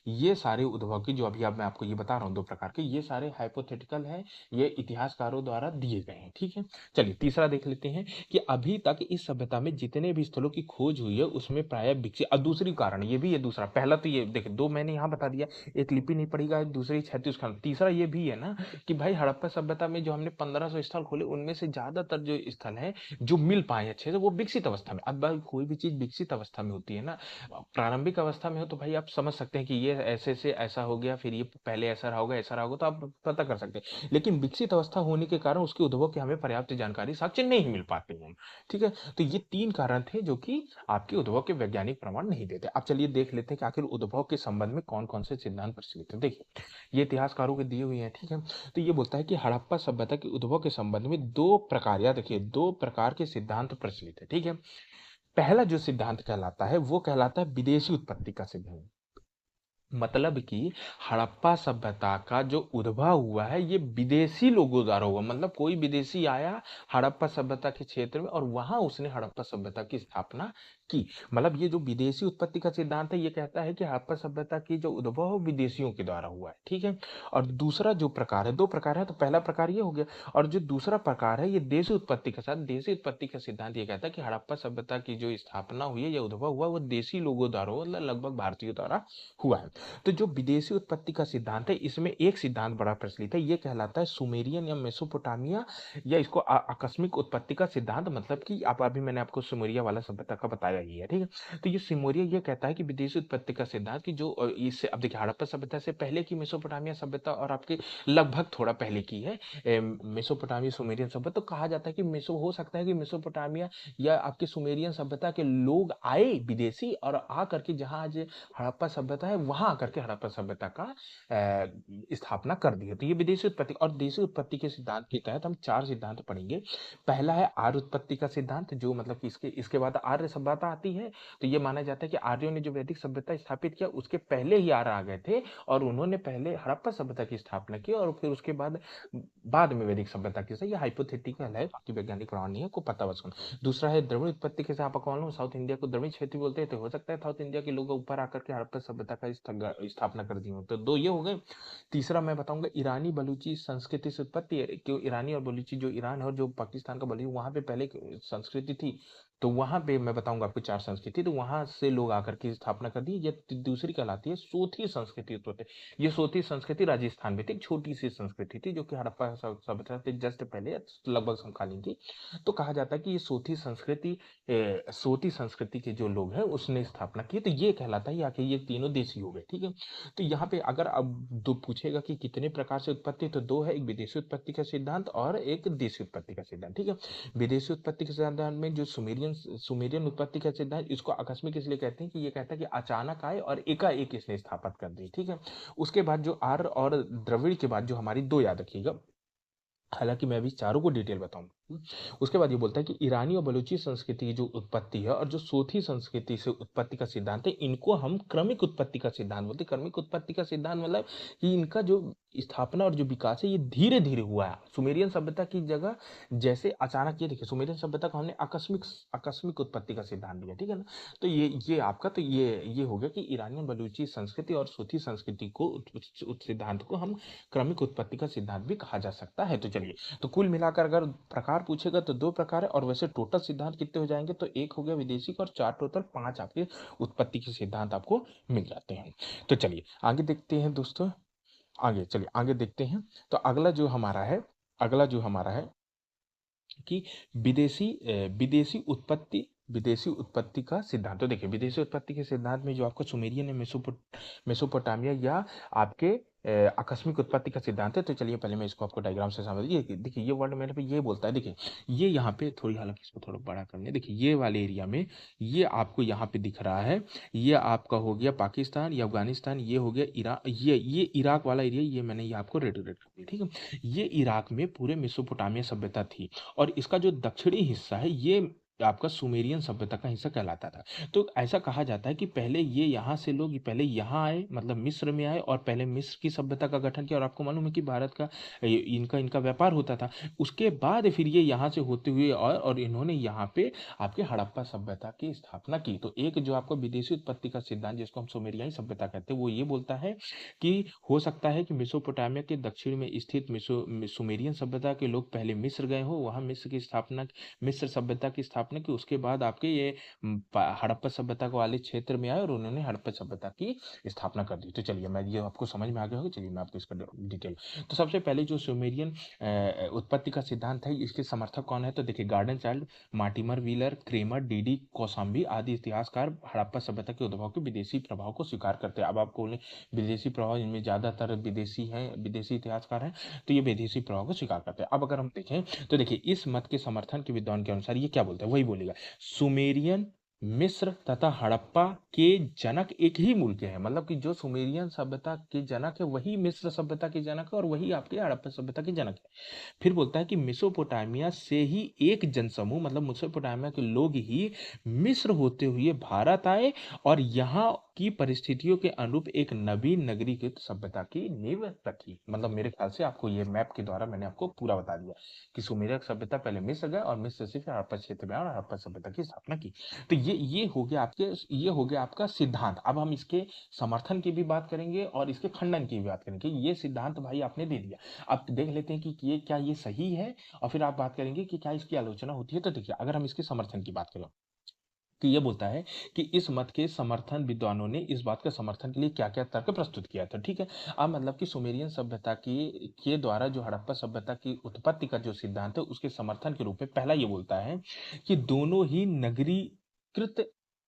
ये सारे उद्भव की जो अभी अब मैं आपको ये बता रहा हूँ 2 प्रकार के, ये सारे हाइपोथेटिकल हैं, ये इतिहासकारों द्वारा दिए गए हैं, ठीक है? चलिए तीसरा देख लेते हैं कि अभी तक इस सभ्यता में जितने भी स्थलों की खोज हुई है, उसमें प्रायः विकसित दूसरी कारण ये भी है दूसरा, पहला तो ये देखिए 2 मैंने यहाँ बता दिया, एक लिपि नहीं पढ़ी गई, दूसरी क्षैतिज उत्खनन, तीसरा ये भी है ना कि भाई हड़प्पा सभ्यता में जो हमने 1500 स्थल खोले, उनमें से ज़्यादातर जो स्थल हैं, जो मिल पाए अच्छे से वो विकसित अवस्था में। अब भाई कोई भी चीज़ विकसित अवस्था में होती है ना, प्रारंभिक अवस्था में हो तो भाई आप समझ सकते हैं कि ये ऐसे से ऐसा हो गया, फिर ये पहले ऐसा रहा होगा तो आप पता कर सकते हैं। लेकिन विकसित अवस्था होने के कारण उसके उद्भव की हमें पर्याप्त जानकारी साक्ष्य नहीं मिल पाते हैं। ठीक है? तो ये 3 कारण थे जो कि आपके उद्भव के वैज्ञानिक प्रमाण नहीं देते। अब चलिए देख लेते हैं कि आखिर उद्भव के संबंध में कौन-कौन से सिद्धांत प्रचलित हैं। देखिए, ये इतिहासकारों के दिए हुए हैं, ठीक है? तो ये बोलता है कि हड़प्पा सभ्यता के उद्भव के संबंध में 2 प्रकार या देखिए 2 प्रकार के सिद्धांत प्रचलित है, ठीक है? पहला जो सिद्धांत कहलाता है वो कहलाता है विदेशी उत्पत्ति का सिद्धांत। मतलब कि हड़प्पा सभ्यता का जो उद्भव हुआ है ये विदेशी लोगों द्वारा हुआ, मतलब कोई विदेशी आया हड़प्पा सभ्यता के क्षेत्र में और वहां उसने हड़प्पा सभ्यता की स्थापना की। मतलब ये जो विदेशी उत्पत्ति का सिद्धांत है ये कहता है कि हड़प्पा सभ्यता की जो उद्भव है विदेशियों के द्वारा हुआ है, ठीक है? और दूसरा जो प्रकार है, 2 प्रकार है, तो पहला प्रकार ये हो गया और जो दूसरा प्रकार है ये देशी उत्पत्ति के साथ, देशी उत्पत्ति का सिद्धांत ये कहता है कि हड़प्पा सभ्यता की जो स्थापना हुई है या उद्भव हुआ वो देशी लोगों द्वारा हुआ, मतलब लगभग भारतीयों द्वारा हुआ है। तो जो विदेशी उत्पत्ति का सिद्धांत है इसमें एक सिद्धांत बड़ा प्रचलित है, ये कहलाता है सुमेरियन या मेसोपोटामिया या इसको आकस्मिक उत्पत्ति का सिद्धांत, मतलब कि आप अभी मैंने आपको सुमेरिया वाला सभ्यता का बताया ही है, ठीक है? तो ये सुमेरिया ये कहता है कि विदेशी उत्पत्ति का सिद्धांत कि जो इससे अब देखिए हड़प्पा सभ्यता से पहले की मेसोपोटामिया सभ्यता और आपके लगभग थोड़ा पहले की है मेसोपोटामिया सुमेरियन सभ्यता। तो कहा जाता है कि मेसो हो सकता है कि मेसोपोटामिया या आपके सुमेरियन सभ्यता के लोग आए विदेशी और आ करके जहाँ आज हड़प्पा सभ्यता है वहां आकर के हड़प्पा सभ्यता का स्थापना कर दी है। तो ये विदेशी उत्पत्ति और देशी उत्पत्ति के सिद्धांत के तहत हम 4 सिद्धांत पढ़ेंगे। पहला है आर्य उत्पत्ति का सिद्धांत, जो मतलब कि इसके इसके बाद आर्य सभ्यता आती है। तो ये माना जाता है कि आर्यों ने जो वैदिक सभ्यता स्थापित किया उसके पहले ही आर्य आ गए थे और उन्होंने पहले हड़प्पा सभ्यता की स्थापना की और फिर उसके बाद में वैदिक सभ्यता की। ये हाइपोथेटिकल है, बाकी वैज्ञानिक प्रमाण नहीं है, को पता बस। दूसरा है द्रविड़ उत्पत्ति के, आपको मालूम साउथ इंडिया को द्रविड़ क्षेत्र बोलते हैं, तो हो सकता है साउथ इंडिया के लोग ऊपर आकर के हड़प्पा सभ्यता का स्थापना कर दी हो। तो 2 ये हो गए। तीसरा मैं बताऊंगा ईरानी बलूची संस्कृति से उत्पत्ति है, क्यों ईरानी और बलूची, जो ईरान है और जो पाकिस्तान का बलूची, वहां पे पहले संस्कृति थी। तो वहां पे मैं बताऊंगा आपको 4 संस्कृति, तो वहां से लोग आकर के स्थापना कर दी। ये दूसरी कहलाती है सोथी संस्कृति उत्पत्ति। ये सोथी संस्कृति राजस्थान में थी, एक छोटी सी संस्कृति थी जो कि हड़प्पा सभ्यता से जस्ट पहले लगभग समकालीन थी। तो कहा जाता है कि ये सोती संस्कृति के जो लोग हैं उसने स्थापना की। तो ये कहलाता है आखिर ये तीनों देशी हो गए, ठीक है? तो यहाँ पे अगर अब दो पूछेगा कि कितने प्रकार से उत्पत्ति, तो 2 है, एक विदेशी उत्पत्ति का सिद्धांत और एक देशी उत्पत्ति का सिद्धांत, ठीक है? विदेशी उत्पत्ति के सिद्धांत में जो सुमेरियन उत्पत्ति का सिद्धांत, इसको आकस्मिक इसलिए कहते हैं कि ये कहता है कि अचानक आए और एकाएक इसने स्थापित कर दी, ठीक है? उसके बाद जो आर्य और द्रविड़ के बाद जो हमारी 2 याद रखिएगा, हालांकि मैं अभी चारों को डिटेल बताऊंगा। उसके बाद ये बोलता है कि ईरानी और बलूची संस्कृति की जो उत्पत्ति है और जो सोथी संस्कृति से उत्पत्ति का सिद्धांत है, इनको हम क्रमिक उत्पत्ति का सिद्धांत बोलते हैं। क्रमिक उत्पत्ति का सिद्धांत मतलब कि इनका जो स्थापना और जो विकास है ये धीरे धीरे हुआ है। सुमेरियन सभ्यता की जगह जैसे अचानक, ये देखिए सुमेरियन सभ्यता को हमने आकस्मिक उत्पत्ति का सिद्धांत दिया, ठीक है ना? तो ये आपका, तो ये हो गया कि ईरानी बलूची संस्कृति और सोथी संस्कृति को सिद्धांत को हम क्रमिक उत्पत्ति का सिद्धांत भी कहा जा सकता है। तो चलिए, तो कुल मिलाकर अगर प्रकार प्रकार पूछेगा तो 2 प्रकार है, और वैसे टोटल सिद्धांत कितने हो जाएँगे, तो 1 हो गया विदेशी का और 4 टोटल 5 आपके उत्पत्ति के सिद्धांत आपको मिल जाते हैं। तो चलिए आगे देखते हैं दोस्तों, आगे देखते हैं। तो अगला जो हमारा है कि विदेशी उत्पत्ति का सिद्धांत। तो देखिए विदेशी उत्पत्ति के सिद्धांत में जो आपका सुमेरियन या मेसोपोटामिया या आपके आकस्मिक उत्पत्ति का सिद्धांत है। तो चलिए पहले मैं इसको आपको डायग्राम से समझ, ये देखिए ये वर्ड मेरे पे ये बोलता है, देखिए ये यहाँ पे थोड़ी, हालांकि इसको थोड़ा बड़ा कर लें, देखिए ये वाले एरिया में ये आपको यहाँ पे दिख रहा है, ये आपका हो गया पाकिस्तान या अफगानिस्तान, ये हो गया इराक, ये इराक वाला एरिया, ये मैंने ये आपको रेड कर दिया, ठीक है। ये इराक में पूरे मेसोपोटामिया सभ्यता थी, और इसका जो दक्षिणी हिस्सा है ये आपका सुमेरियन सभ्यता का हिस्सा कहलाता था। तो ऐसा कहा जाता है कि पहले ये यहाँ से लोग पहले यहाँ आए, मतलब मिस्र में आए, और पहले मिस्र की सभ्यता का गठन किया, और आपको मालूम है कि भारत का इनका व्यापार होता था। उसके बाद फिर ये यहाँ से होते हुए और इन्होंने यहाँ पे आपके हड़प्पा सभ्यता की स्थापना की। तो एक जो आपको विदेशी उत्पत्ति का सिद्धांत जिसको हम सुमेरियाई सभ्यता कहते हैं, वो ये बोलता है कि हो सकता है कि मेसोपोटामिया के दक्षिण में स्थित सुमेरियन सभ्यता के लोग पहले मिस्र गए हो, वहाँ मिस्र सभ्यता की स्थापना की, उसके बाद आपके ये हड़प्पा सभ्यता वाले क्षेत्र में आए और उन्होंने हड़प्पा सभ्यता की स्थापना कर दी। तो चलिए मैं ये आपको समझ में आ गया होगा, चलिए मैं आपको इसका डिटेल। तो सबसे पहले जो सुमेरियन उत्पत्ति का सिद्धांत है, इसके समर्थक कौन है, तो देखिए Gordon Childe, Mortimer Wheeler, Kramer, D D Kosambi आदि इतिहासकार हड़प्पा सभ्यता के उद्भव के विदेशी प्रभाव को स्वीकार करते हैं। अब आपको विदेशी प्रभाव, इनमें ज्यादातर विदेशी हैं, विदेशी इतिहासकार हैं, तो ये विदेशी प्रभाव को स्वीकार करते हैं। अब अगर हम देखें तो देखिए इस मत के समर्थन के विद्वान के अनुसार ये क्या बोलते हैं, वही बोलेगा, सुमेरियन, मिस्र तथा हड़प्पा के जनक एक ही मूल के हैं, मतलब कि जो सुमेरियन सभ्यता के जनक है वही मिस्र सभ्यता के जनक है और वही आपके हड़प्पा सभ्यता के जनक है। फिर बोलता है कि मेसोपोटामिया से ही एक जनसमूह, मतलब मेसोपोटामिया के लोग ही मिस्र होते हुए भारत आए और यहाँ की परिस्थितियों के अनुरूप एक नवीन नगरीकृत सभ्यता की नींव रखी। मतलब मेरे ख्याल से आपको ये मैप के द्वारा मैंने आपको पूरा बता दिया कि सुमेरियन सभ्यता पहले मिस्र गए और मिस्र से फिर हड़प्पा क्षेत्र में और हड़प्पा सभ्यता की स्थापना की। तो ये हो गया आपका सिद्धांत। अब हम इसके समर्थन की भी बात करेंगे और इसके खंडन की भी बात करेंगे। ये सिद्धांत भाई आपने दे दिया, अब देख लेते हैं कि ये क्या ये सही है, और फिर आप बात करेंगे कि क्या इसकी आलोचना होती है। तो देखिए अगर हम इसके समर्थन की बात करें कि ये बोलता है कि इस मत के समर्थन विद्वानों ने इस बात का समर्थन के लिए क्या क्या तर्क प्रस्तुत किया था, ठीक है। अब मतलब कि सुमेरियन सभ्यता के द्वारा जो हड़प्पा सभ्यता की उत्पत्ति का जो सिद्धांत है उसके समर्थन के रूप में पहला ये बोलता है कि दोनों ही नगरीकृत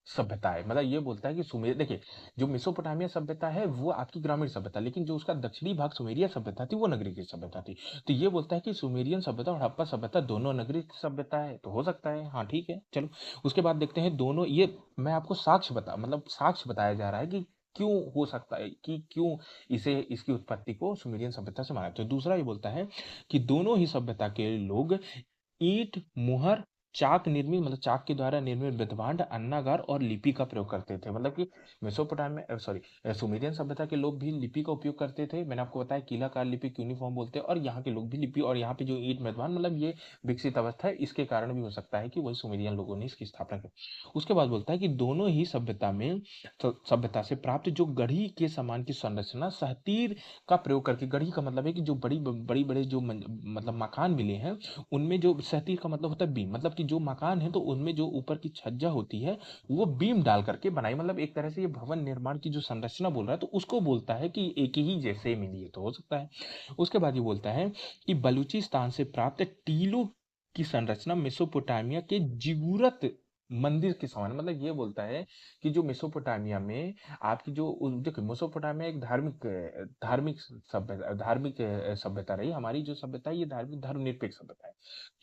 सभ्यता है। मतलब ये बोलता है कि सुमेर, देखिए जो मेसोपोटामिया सभ्यता है वो आपकी ग्रामीण सभ्यता, लेकिन जो उसका दक्षिणी भाग सुमेरिया सभ्यता थी वो नगरी की सभ्यता थी। तो ये बोलता है कि सुमेरियन सभ्यता और हड़प्पा सभ्यता दोनों नगरी की सभ्यता है। तो हो सकता है, हाँ ठीक है चलो। उसके बाद देखते हैं दोनों, ये मैं आपको साक्ष्य बताया जा रहा है कि क्यों हो सकता है, कि क्यों इसे इसकी उत्पत्ति को सुमेरियन सभ्यता से माना। तो दूसरा ये बोलता है कि दोनों ही सभ्यता के लोग ईंट, मुहर, चाक निर्मित, मतलब चाक के द्वारा निर्मित मृदभांड, अन्नागार और लिपि का प्रयोग करते थे। मतलब कि मेसोपोटामिया सुमेरियन सभ्यता के लोग भी लिपि का उपयोग करते थे। मैंने आपको बताया कीलाकार लिपि क्यूनिफॉर्म बोलते हैं, और यहाँ के लोग भी लिपि, और यहाँ पे जो ईंट, मृदभांड, मतलब ये विकसित अवस्था है, इसके कारण भी हो सकता है कि वही सुमेरियन लोगों ने इसकी स्थापना की। उसके बाद बोलता है कि दोनों ही सभ्यता से प्राप्त जो गढ़ी के समान की संरचना सहतीर का प्रयोग करके, गढ़ी का मतलब है कि जो बड़ी बड़े जो मतलब मकान मिले हैं उनमें जो सहतीर का मतलब होता है बीम, मतलब कि जो मकान है तो उनमें जो ऊपर की छज्जा होती है वो बीम डाल करके बनाई। मतलब एक तरह से ये भवन निर्माण की जो संरचना बोल रहा है तो उसको बोलता है कि एक ही जैसे मिली है, तो हो सकता है। उसके बाद ये बोलता है कि बलूचिस्तान से प्राप्त टीलों की संरचना मेसोपोटामिया के जिगुरत मंदिर के समान, मतलब ये बोलता है कि जो मेसोपोटामिया में आपकी जो देखो मेसोपोटामिया एक धार्मिक सभ्यता रही। हमारी जो सभ्यता है ये धर्मनिरपेक्ष सभ्यता है।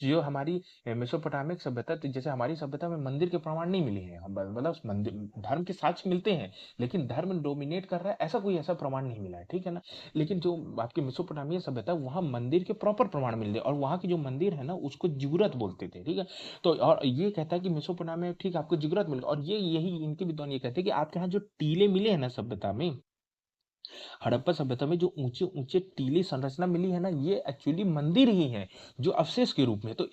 जो हमारी मेसोपोटामिक सभ्यता, तो जैसे हमारी सभ्यता में मंदिर के प्रमाण नहीं मिले हैं, मतलब मंदिर धर्म के साक्ष्य मिलते हैं लेकिन धर्म डोमिनेट कर रहा है ऐसा प्रमाण नहीं मिला है, ठीक है ना। लेकिन जो आपकी मेसोपोटामिया सभ्यता वहाँ मंदिर के प्रॉपर प्रमाण मिल रहे, और वहाँ की जो मंदिर है ना उसको जिगुरत बोलते थे, ठीक है। तो और ये कहता है कि मेसोपोटामिया ठीक आपको जिगुरत मिल, और यही इनके विद्वान ये कहते हैं कि आपके यहाँ जो टीले मिले हैं ना सभ्यता में, हड़प्पा सभ्यता में जो ऊंचे ऊंचे टीले संरचना मिली है ना, ये एक्चुअली मंदिर ही है जो अवशेष के रूप में। तो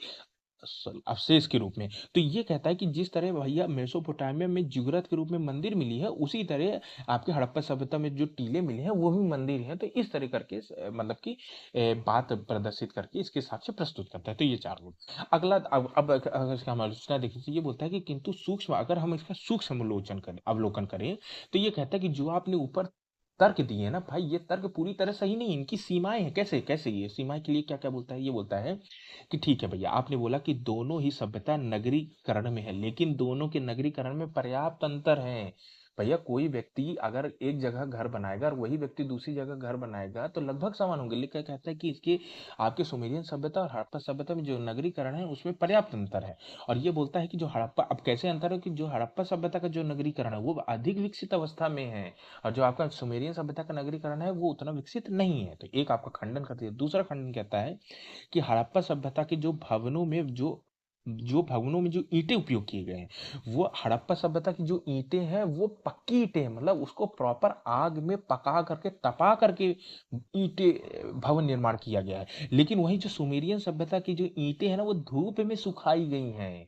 अवशेष के रूप में। तो ये कहता है कि जिस तरह भैया मेसोपोटामिया में ज़िगुरत के रूप में मंदिर मिली है, उसी तरह आपके हड़प्पा सभ्यता में जो टीले मिले हैं वो भी मंदिर हैं। तो इस तरह करके मतलब कि बात प्रदर्शित करके इसके हिसाब से प्रस्तुत करता है। तो ये 4 गुण। अगला अब अगर इसका हम आलोचना देखें तो ये बोलता है कि किंतु सूक्ष्म, अगर हम इसका सूक्ष्म अवलोकन करें, तो ये कहता है कि जो आपने ऊपर तर्क दिए हैं ना भाई, ये तर्क पूरी तरह सही नहीं है, इनकी सीमाएँ हैं। कैसे? कैसे ये सीमाएँ के लिए क्या-क्या बोलता है? ये बोलता है कि ठीक है भैया, आपने बोला कि दोनों ही सभ्यता नगरीकरण में है, लेकिन दोनों के नगरीकरण में पर्याप्त अंतर है। भैया कोई व्यक्ति अगर एक जगह घर बनाएगा और वही व्यक्ति दूसरी जगह घर बनाएगा तो लगभग समान होंगे, लेकिन कहता है कि इसके आपके सुमेरियन सभ्यता और हड़प्पा सभ्यता में जो नगरीकरण है उसमें पर्याप्त अंतर है। और ये बोलता है कि जो हड़प्पा, अब कैसे अंतर है कि जो हड़प्पा सभ्यता का जो नगरीकरण है वो अधिक विकसित अवस्था में है, और जो आपका सुमेरियन सभ्यता का नगरीकरण है वो उतना विकसित नहीं है। तो एक आपका खंडन कर दिया। दूसरा खंडन कहता है कि हड़प्पा सभ्यता के जो भवनों में जो ईंटें उपयोग किए गए हैं, वो हड़प्पा सभ्यता की जो ईंटें हैं वो पक्की ईंटें हैं, मतलब उसको प्रॉपर आग में पका करके तपा करके ईंटें भवन निर्माण किया गया है। लेकिन वहीं जो सुमेरियन सभ्यता की जो ईंटें हैं ना वो धूप में सुखाई गई हैं,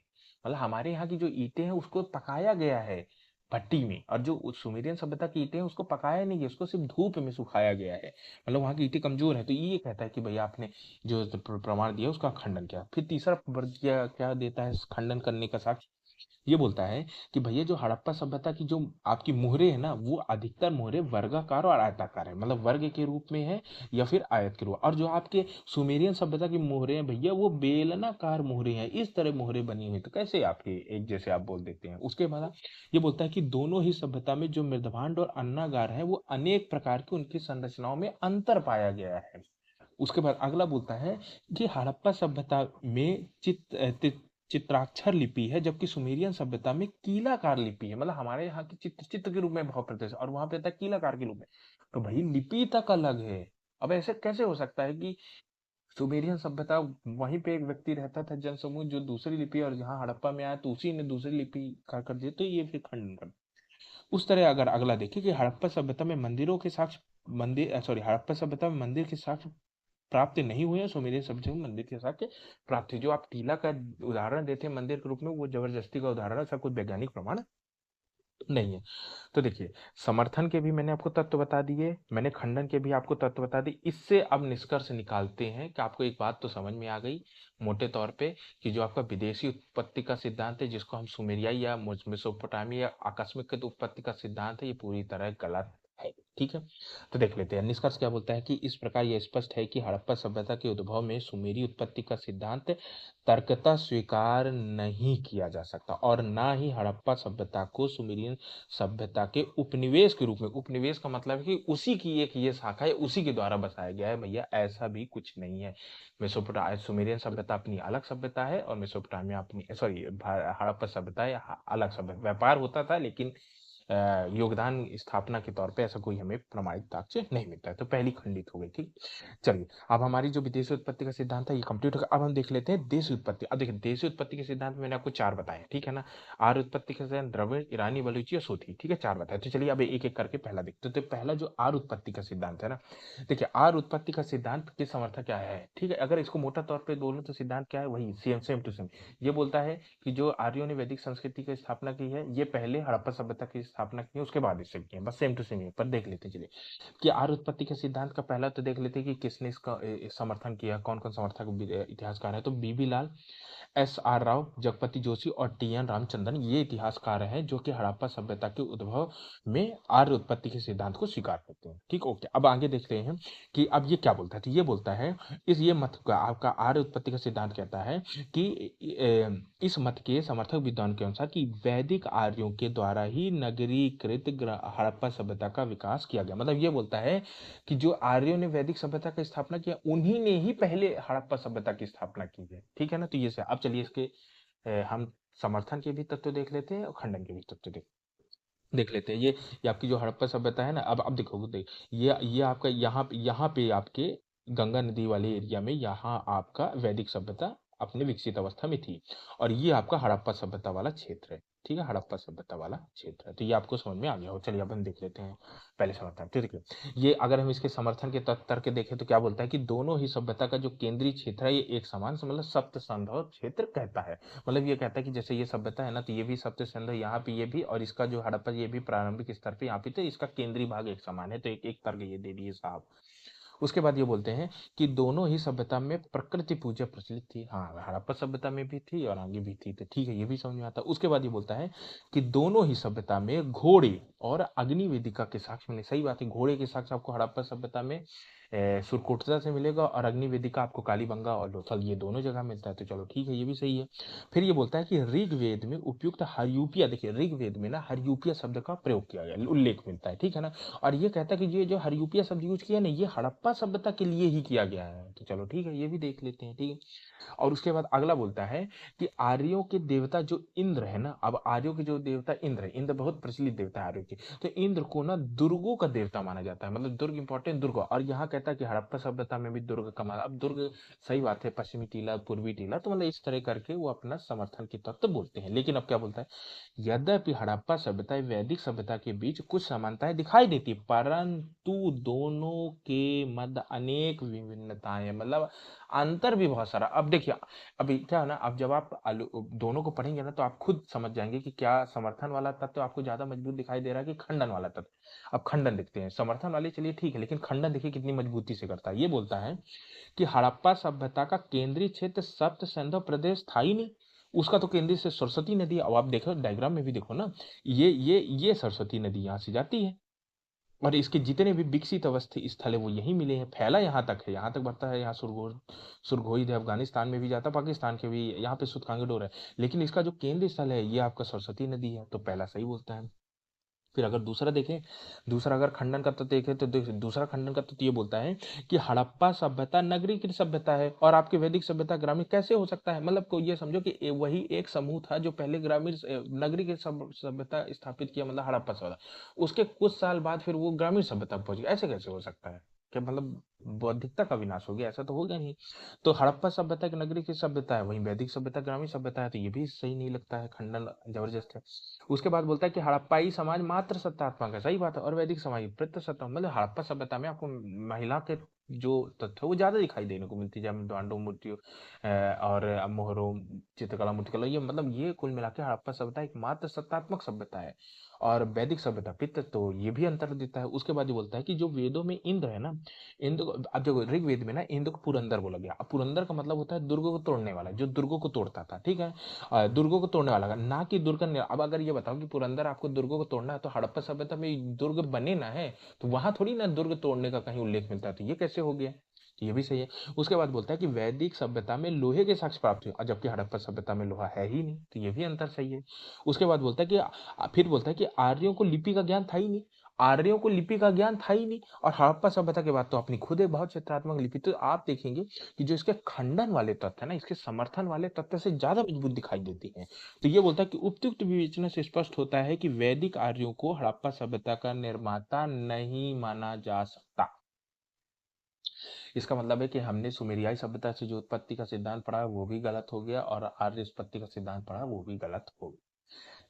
मतलब हमारे यहाँ की जो ईंटें हैं उसको पकाया गया है भट्टी में, और जो सुमेरियन सभ्यता की ईंटें हैं उसको पकाया नहीं गया, उसको सिर्फ धूप में सुखाया गया है, मतलब वहाँ की ईंटें कमजोर है। तो ये कहता है कि भैया आपने जो प्रमाण दिया उसका खंडन किया। फिर तीसरा वर्ग क्या क्या देता है खंडन करने का साक्ष्य? ये बोलता है कि भैया जो हड़प्पा सभ्यता की जो आपकी मोहरे है ना वो अधिकतर मोहरे वर्गाकार और आयताकार है, मतलब वर्ग के रूप में है या फिर आयत के रूप। और जो आपके सुमेरियन सभ्यता की मोहरे हैं भैया वो बेलनाकार मोहरे हैं, इस तरह मोहरे बनी हुई। तो कैसे आपके एक जैसे आप बोल देते हैं? उसके बाद ये बोलता है कि दोनों ही सभ्यता में जो मृदभांड और अन्नागार है वो अनेक प्रकार की उनकी संरचनाओं में अंतर पाया गया है। उसके बाद अगला बोलता है कि हड़प्पा सभ्यता में चित्राक्षर लिपि है, जबकि सुमेरियन सभ्यता में कीलाकार लिपि है, मतलब हमारे यहाँ की चित्र चित्र के रूप में भाव प्रदर्शन और वहां पे था कीलाकार के रूप में। तो भाई लिपि तक अलग है। अब ऐसे कैसे हो सकता है कि सुमेरियन सभ्यता वहीं पे एक व्यक्ति रहता था जनसमूह जो दूसरी लिपि, और यहाँ हड़प्पा में आया तो उसी ने दूसरी लिपि कर दिया, तो ये फिर खंडन कर। उस तरह अगर अगला देखें कि हड़प्पा सभ्यता में मंदिरों के साक्ष्य हड़प्पा सभ्यता में मंदिर के साक्ष्य प्राप्त नहीं हुए हैं, सुमेरियन सभ्यता में मंदिर के साक्ष्य प्राप्त हुए। जो आप टीला का उदाहरण देते हैं मंदिर के रूप में वो जबरदस्ती का उदाहरण है, ऐसा कोई वैज्ञानिक प्रमाण नहीं है। तो देखिए, समर्थन के भी मैंने आपको तत्व बता दिए, मैंने खंडन के भी आपको तत्व बता दिए। इससे अब निष्कर्ष निकालते हैं कि आपको एक बात तो समझ में आ गई मोटे तौर पे कि जो आपका विदेशी उत्पत्ति का सिद्धांत है, जिसको हम सुमेरियाई या मेसोपोटामिया या आकस्मिक उत्पत्ति का सिद्धांत है, ये पूरी तरह गलत है। ठीक है, तो देख लेते हैं निष्कर्ष क्या बोलता है कि इस प्रकार यह स्पष्ट है कि हड़प्पा सभ्यता के उद्भव में सुमेरी उत्पत्ति का सिद्धांत तर्कतः स्वीकार नहीं किया जा सकता, और ना ही हड़प्पा सभ्यता को सुमेरियन सभ्यता के उपनिवेश के रूप में, उपनिवेश का मतलब है कि उसी की एक ये शाखा है, उसी के द्वारा बसाया गया है। भैया ऐसा भी कुछ नहीं है। मेसोपोटामिया सुमेरियन सभ्यता अपनी अलग सभ्यता है और मेसोपोटामिया अपनी सॉरी हड़प्पा सभ्यता है अलग सभ्यता। व्यापार होता था लेकिन योगदान स्थापना के तौर पे ऐसा कोई हमें प्रमाणित साक्ष्य नहीं मिलता है। तो पहली खंडित हो गई। ठीक, चलिए अब हमारी जो विदेशी उत्पत्ति का सिद्धांत है ये कंप्लीट होगा। अब हम देख लेते हैं देशी उत्पत्ति। अब देखिए देशी उत्पत्ति के सिद्धांत में मैंने आपको 4 बताए, ठीक है ना। आर्य उत्पत्ति के सिद्धांत द्रविड़, ईरानी, बलूची और सूथी, ठीक है 4 बताए। तो चलिए अब एक एक करके पहला देखते हैं। तो पहला जो आर्य उत्पत्ति का सिद्धांत है ना, देखिए आर्य उत्पत्ति का सिद्धांत के समर्थक क्या है, ठीक है। अगर इसको मोटा तौर पर बोलूं तो सिद्धांत क्या है, वही सेम टू सेम। ये बोलता है कि जो आर्यों ने वैदिक संस्कृति की स्थापना की है ये पहले हड़प्पा सभ्यता की स्थापना की है, उसके बाद इससे की है, बस सेम टू सेम है। पर देख लेते चलिए कि आर्य उत्पत्ति के सिद्धांत का पहला तो देख लेते हैं कि किसने इसका समर्थन किया, कौन कौन समर्थक इतिहासकार है। तो बीबी लाल, एस आर राव, जगपति जोशी और टी एन रामचंद्रन ये इतिहासकार हैं जो कि हड़प्पा सभ्यता के उद्भव में आर्य उत्पत्ति के सिद्धांत को स्वीकार करते हैं। ठीक, ओके। अब आगे देखते हैं कि अब ये क्या बोलता है। तो ये बोलता है ये मत का आपका आर्य उत्पत्ति का सिद्धांत कहता है कि इस मत के समर्थक विद्वान के अनुसार कि वैदिक आर्यों के द्वारा ही नगरीकृत हड़प्पा सभ्यता का विकास किया गया। मतलब ये बोलता है कि जो आर्यों ने वैदिक सभ्यता की स्थापना किया उन्हीं ने ही पहले हड़प्पा सभ्यता की स्थापना की है, ठीक है ना। तो ये से अब चलिए इसके हम समर्थन के भी तत्व देख लेते हैं और खंडन के भी तत्व देख लेते हैं। ये आपकी जो हड़प्पा सभ्यता है ना, अब देखो देख ये आपका यहाँ पे आपके गंगा नदी वाले एरिया में यहाँ आपका वैदिक सभ्यता अपने विकसित अवस्था में थी, और ये आपका हड़प्पा सभ्यता वाला क्षेत्र है। ठीक है, हड़प्पा सभ्यता वाला क्षेत्र है। तो ये आपको समझ में आ गया हो। चलिए अब हम देख लेते हैं पहले समर्थन। ठीक है, ये अगर हम इसके समर्थन के तर्क देखें तो क्या बोलता है कि दोनों ही सभ्यता का जो केंद्रीय क्षेत्र है ये एक समान मतलब सप्त संधव क्षेत्र कहता है। मतलब ये कहता है कि जैसे ये सभ्यता है ना, तो ये भी सप्त संधव, यहाँ पे ये भी, और इसका जो हड़प्पा ये भी प्रारंभिक स्तर पे यहाँ पे, तो इसका केंद्रीय भाग एक समान है। तो एक एक तर्क ये दे दिए साहब। उसके बाद ये बोलते हैं कि दोनों ही सभ्यता में प्रकृति पूजा प्रचलित थी। हाँ, हड़प्पा सभ्यता में भी थी और आगे भी थी, तो ठीक है, ये भी समझ में आता है। उसके बाद ये बोलता है कि दोनों ही सभ्यता में घोड़े और अग्नि वेदिका के साक्ष्य मिले। सही बात है, घोड़े के साक्ष्य आपको हड़प्पा सभ्यता में सुरकोटदा से मिलेगा, और अग्नि वेदिका आपको कालीबंगा और लोथल ये दोनों जगह मिलता है। तो चलो ठीक है, ये भी सही है। फिर ये बोलता है कि ऋग्वेद में उपयुक्त हरयूपिया, देखिए ऋग्वेद में ना हरयूपिया शब्द का प्रयोग किया गया, उल्लेख मिलता है, ठीक है ना। और ये कहता है कि ये जो हरयूपिया शब्द यूज किया ना, ये हड़प्पा सभ्यता के लिए ही किया गया है। तो चलो ठीक है, ये भी देख लेते हैं, ठीक है। और उसके बाद अगला बोलता है कि आर्यों के देवता जो इंद्र है ना, अब आर्यों के जो देवता इंद्र है, इंद्र बहुत प्रचलित देवता है आर्यों के, तो इंद्र को ना दुर्गों का देवता माना जाता है, मतलब दुर्ग इंपॉर्टेंट, दुर्ग। और यहाँ कहता है कि हड़प्पा सभ्यता में भी दुर्ग का माना, अब दुर्ग सही बात है, पश्चिमी टीला, पूर्वी टीला, तो मतलब इस तरह करके वो अपना समर्थन की तत्व बोलते हैं। लेकिन अब क्या बोलता है, यद्यपि हड़प्पा सभ्यता वैदिक सभ्यता के बीच कुछ समानताएं दिखाई देती, परंतु दोनों के मध्य अनेक विभिन्नताएं हैं, मतलब अंतर भी बहुत सारा। अब देखिए, अभी क्या है ना, अब जब आप दोनों को पढ़ेंगे ना, तो आप खुद समझ जाएंगे कि क्या समर्थन वाला तत्व आपको ज्यादा मजबूत दिखाई दे रहा है कि खंडन वाला तत्व। अब खंडन देखते हैं, समर्थन वाले चलिए ठीक है, लेकिन खंडन देखिए कितनी मजबूती से करता है। ये बोलता है कि हड़प्पा सभ्यता का केंद्रीय क्षेत्र सप्त सिंधु प्रदेश था ही नहीं, उसका तो केंद्रीय से सरस्वती नदी, अब आप देखो डायग्राम में भी देखो ना, ये सरस्वती नदी यहाँ से जाती है, और इसके जितने भी विकसित अवस्थित स्थल है वो यही मिले हैं, फैला यहाँ तक है, यहाँ तक बढ़ता है, यहाँ सुरगोई अफगानिस्तान में भी जाता, पाकिस्तान के भी, यहाँ पे सुतकांगडोर है, लेकिन इसका जो केंद्र स्थल है ये आपका सरस्वती नदी है। तो पहला सही बोलता है। फिर अगर दूसरा देखें, दूसरा अगर खंडन का तत्व देखें तो दूसरा खंडन का तत्व ये बोलता है कि हड़प्पा सभ्यता नगरीकृत सभ्यता है और आपकी वैदिक सभ्यता ग्रामीण कैसे हो सकता है। मतलब को ये समझो कि वही एक समूह था जो पहले ग्रामीण नगरी की सभ्यता स्थापित किया, मतलब हड़प्पा सभ्यता, उसके कुछ साल बाद फिर वो ग्रामीण सभ्यता पहुंच गया, ऐसे कैसे हो सकता है, क्या मतलब बौद्धिकता का विनाश हो गया, ऐसा तो होगा नहीं। तो हड़प्पा सभ्यता की नगरी की सभ्यता है, वहीं वैदिक सभ्यता ग्रामीण सभ्यता है, तो ये भी सही नहीं लगता है, खंडन जबरदस्त है। उसके बाद बोलता है कि हड़प्पाई समाज मात्र सत्तात्मक है, सही बात है, और वैदिक समाज प्रत्यक्ष सत्ता, मतलब हड़प्पा सभ्यता में आपको महिला के जो तथ्य है वो ज्यादा दिखाई देने को मिलती है, जैसे दांडो मूर्तियों और मोहरों, चित्रकला, मूर्तिकला, ये मतलब ये कुल मिला के हड़प्पा सभ्यता एक मात्र सत्तात्मक सभ्यता है, और वैदिक सभ्यता पित्त, तो ये भी अंतर देता है। उसके बाद ये बोलता है कि जो वेदों में इंद्र है ना, इंद्र अब देखो ऋग्वेद में ना इंद्र को पुरंदर बोला गया। अब पुरंदर का मतलब होता है दुर्गों को तोड़ने वाला, जो दुर्गों को तोड़ता था, ठीक है, दुर्गों को तोड़ने वाला ना कि दुर्ग। अब अगर ये बताओ कि पुरंदर आपको दुर्गों को तोड़ना है, तो हड़प्पा सभ्यता में दुर्ग बने ना है, तो वहां थोड़ी ना दुर्ग तोड़ने का कहीं उल्लेख मिलता है, तो ये कैसे हो गया, तो ये भी सही है। उसके बाद बोलता है कि वैदिक सभ्यता में लोहे के साक्ष्य प्राप्त हुए, और जबकि हड़प्पा सभ्यता में लोहा है ही नहीं, तो ये भी अंतर सही है। उसके बाद बोलता है कि फिर बोलता है कि आर्यों को लिपि का ज्ञान था ही नहीं, आर्यों को लिपि का ज्ञान था ही नहीं, और हड़प्पा सभ्यता के बाद तो अपनी खुद एक बहुत चित्रात्मक लिपि। तो आप देखेंगे कि जो इसके खंडन वाले तत्व है ना, इसके समर्थन वाले तत्व से ज्यादा मजबूत दिखाई देती है। तो ये बोलता है कि उपयुक्त विवेचना से स्पष्ट होता है कि वैदिक आर्यों को हड़प्पा सभ्यता का निर्माता नहीं माना जा सकता। इसका मतलब है कि हमने सुमेरियाई सभ्यता से जो उत्पत्ति का सिद्धांत पढ़ा वो भी गलत हो गया, और आर्य उत्पत्ति का सिद्धांत पढ़ा वो भी गलत हो गया।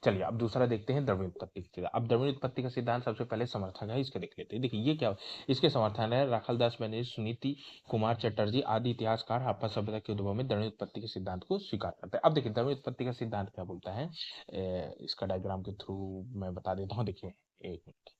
चलिए अब दूसरा देखते हैं, द्रविड़ उत्पत्ति का सिद्धांत। अब द्रविड़ उत्पत्ति का सिद्धांत सबसे पहले समर्थक है, इसके देख लेते हैं। देखिए ये क्या, इसके समर्थन है राखालदास बनर्जी, सुनीति कुमार चटर्जी आदि इतिहासकार हड़प्पा सभ्यता के उद्भव में द्रविड़ उत्पत्ति के सिद्धांत को स्वीकार करते हैं। अब देखिए द्रविड़ उत्पत्ति का सिद्धांत क्या बोलता है, इसका डायग्राम के थ्रू मैं बता देता हूँ। देखिए एक मिनट,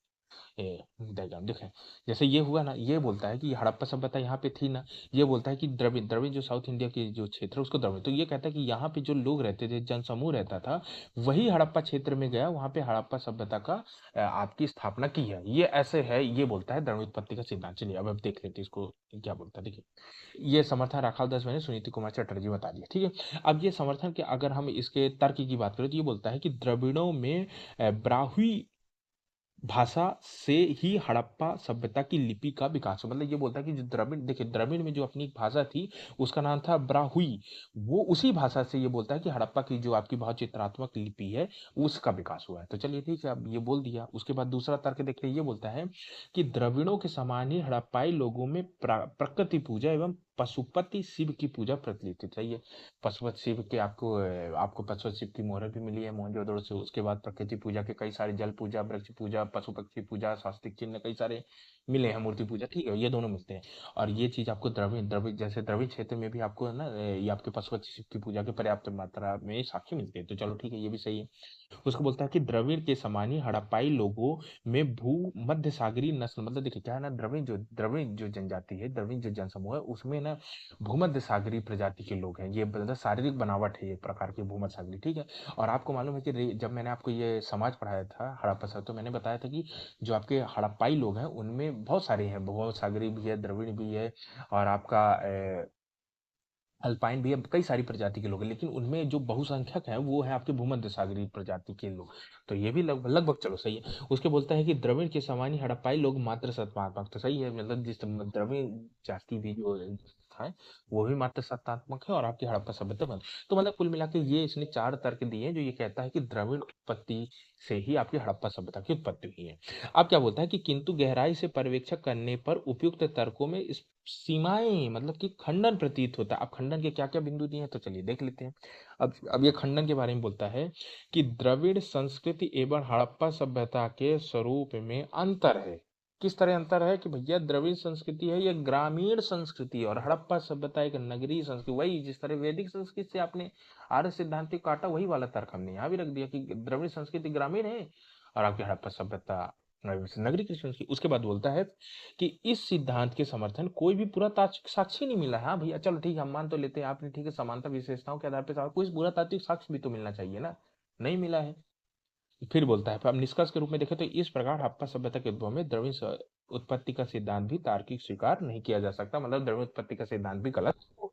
डायग्राम देखें, जैसे ये हुआ ना, ये बोलता है कि हड़प्पा सभ्यता यहाँ पे थी ना, ये बोलता है कि द्रविड़, द्रविड़ जो साउथ इंडिया की जो क्षेत्र है उसको द्रविड़, तो ये कहता है कि यहाँ पे जो लोग रहते थे, जनसमूह रहता था, वही हड़प्पा क्षेत्र में गया, वहां पे हड़प्पा सभ्यता का आपकी स्थापना की है, ये ऐसे है, ये बोलता है द्रविड़ उत्पत्ति का सिद्धांत। चलिए अब देख लेते हैं इसको क्या बोलता है। देखिए ये समर्थन राखालदास मैंने सुनीति कुमार चटर्जी बता दिया, ठीक है। अब ये समर्थन के अगर हम इसके तर्क की बात करें तो ये बोलता है कि द्रविड़ों में ब्राह्वी भाषा से ही हड़प्पा सभ्यता की लिपि का विकास हो, मतलब ये बोलता है कि जो द्रविड़, देखिए द्रविड़ में जो अपनी एक भाषा थी उसका नाम था ब्राहुई, वो उसी भाषा से ये बोलता है कि हड़प्पा की जो आपकी बहुत चित्रात्मक लिपि है उसका विकास हुआ है। तो चलिए ठीक है, अब ये बोल दिया। उसके बाद दूसरा तर्क देखिए, ये बोलता है कि द्रविड़ों के समान ही हड़प्पाई लोगों में प्रकृति पूजा एवं पशुपति शिव की पूजा प्रचलित थी। चाहिए पशुपति शिव के आपको पशुपति शिव की मोहर भी मिली है मोहनजोदड़ो से। उसके बाद प्रकृति पूजा के कई सारे, जल पूजा, वृक्ष पूजा, पशु पक्षी पूजा, स्वास्तिक चिन्ह कई सारे मिले हैं, मूर्ति पूजा, ठीक है, ये दोनों मिलते हैं। और ये चीज आपको द्रविड़ द्रविड़ जैसे द्रविड़ क्षेत्र में भी आपको है ना, ये आपके पशुपति शिव की पूजा के पर्याप्त मात्रा में साक्ष्य मिलते हैं। तो चलो ठीक है, ये भी सही है। उसको बोलता है कि द्रविड़ के समान ही हड़प्पाई लोगों में भू मध्य सागरीय नस्ल, मतलब देखिए क्या है ना, द्रविड़ जो जनजाति है, द्रविड़ जो जनसमूह है, उसमें ना भूमध्य सागरीय प्रजाति के लोग हैं। ये मतलब शारीरिक बनावट है एक प्रकार की भूमध्य सागरीय, ठीक है। और आपको मालूम है कि जब मैंने आपको ये समाज पढ़ाया था हड़प्पा साहब, तो मैंने बताया था कि जो आपके हड़प्पाई लोग हैं उनमें बहुत सारे हैं, भूमध्य सागरीय भी है, द्रविड़ भी है, और आपका अल्पाइन भी है, कई सारी प्रजाति के लोग हैं, लेकिन उनमें जो बहुसंख्यक है वो है आपके भूमध्य सागरीय प्रजाति के लोग। तो ये भी लगभग लगभग चलो सही है। उसके बोलता है कि द्रविड़ के समान ही हड़प्पाई लोग मात्र सत्तात्मक, तो सही है, मतलब जिस द्रविड़ जाति भी जो था वो भी मात्र सत्तात्मक है, और आपकी हड़प्पा सभ्यता बंद। तो मतलब कुल मिला के ये इसने 4 तर्क दिए हैं जो ये कहता है कि द्रविड़ उत्पत्ति से ही आपकी हड़प्पा सभ्यता की उत्पत्ति हुई है। अब क्या बोलता है कि किंतु गहराई से पर्यवेक्षण करने पर उपयुक्त तर्कों में इस सीमाएं, मतलब कि खंडन प्रतीत होता है। अब खंडन के क्या क्या बिंदु दिए हैं तो चलिए देख लेते हैं। अब ये खंडन के बारे में बोलता है कि द्रविड़ संस्कृति एवं हड़प्पा सभ्यता के स्वरूप में अंतर है। किस तरह अंतर है कि भैया द्रविड़ संस्कृति है ये ग्रामीण संस्कृति, और हड़प्पा सभ्यता एक नगरीय संस्कृति। वही जिस तरह वैदिक संस्कृति से आपने आर्य सिद्धांत को काटा, वही वाला तर्क हमने यहाँ भी रख दिया कि द्रविड़ संस्कृति ग्रामीण है और आपकी हड़प्पा सभ्यता नगरी की संस्कृति। उसके बाद बोलता है कि इस सिद्धांत के समर्थन कोई भी पुरातात्विक साक्ष्य नहीं मिला है। हाँ भैया चलो ठीक है, हम मान तो लेते हैं आपने, ठीक है, समानता विशेषताओं के आधार पर कोई पुरातात्विक साक्ष्य भी तो मिलना चाहिए ना, नहीं मिला है। फिर बोलता है, अब निष्कर्ष के रूप में देखें तो इस प्रकार हड़प्पा सभ्यता के उद्भव में द्रविड़ उत्पत्ति का सिद्धांत भी तार्किक स्वीकार नहीं किया जा सकता, मतलब द्रविड़ उत्पत्ति का सिद्धांत भी गलत हो।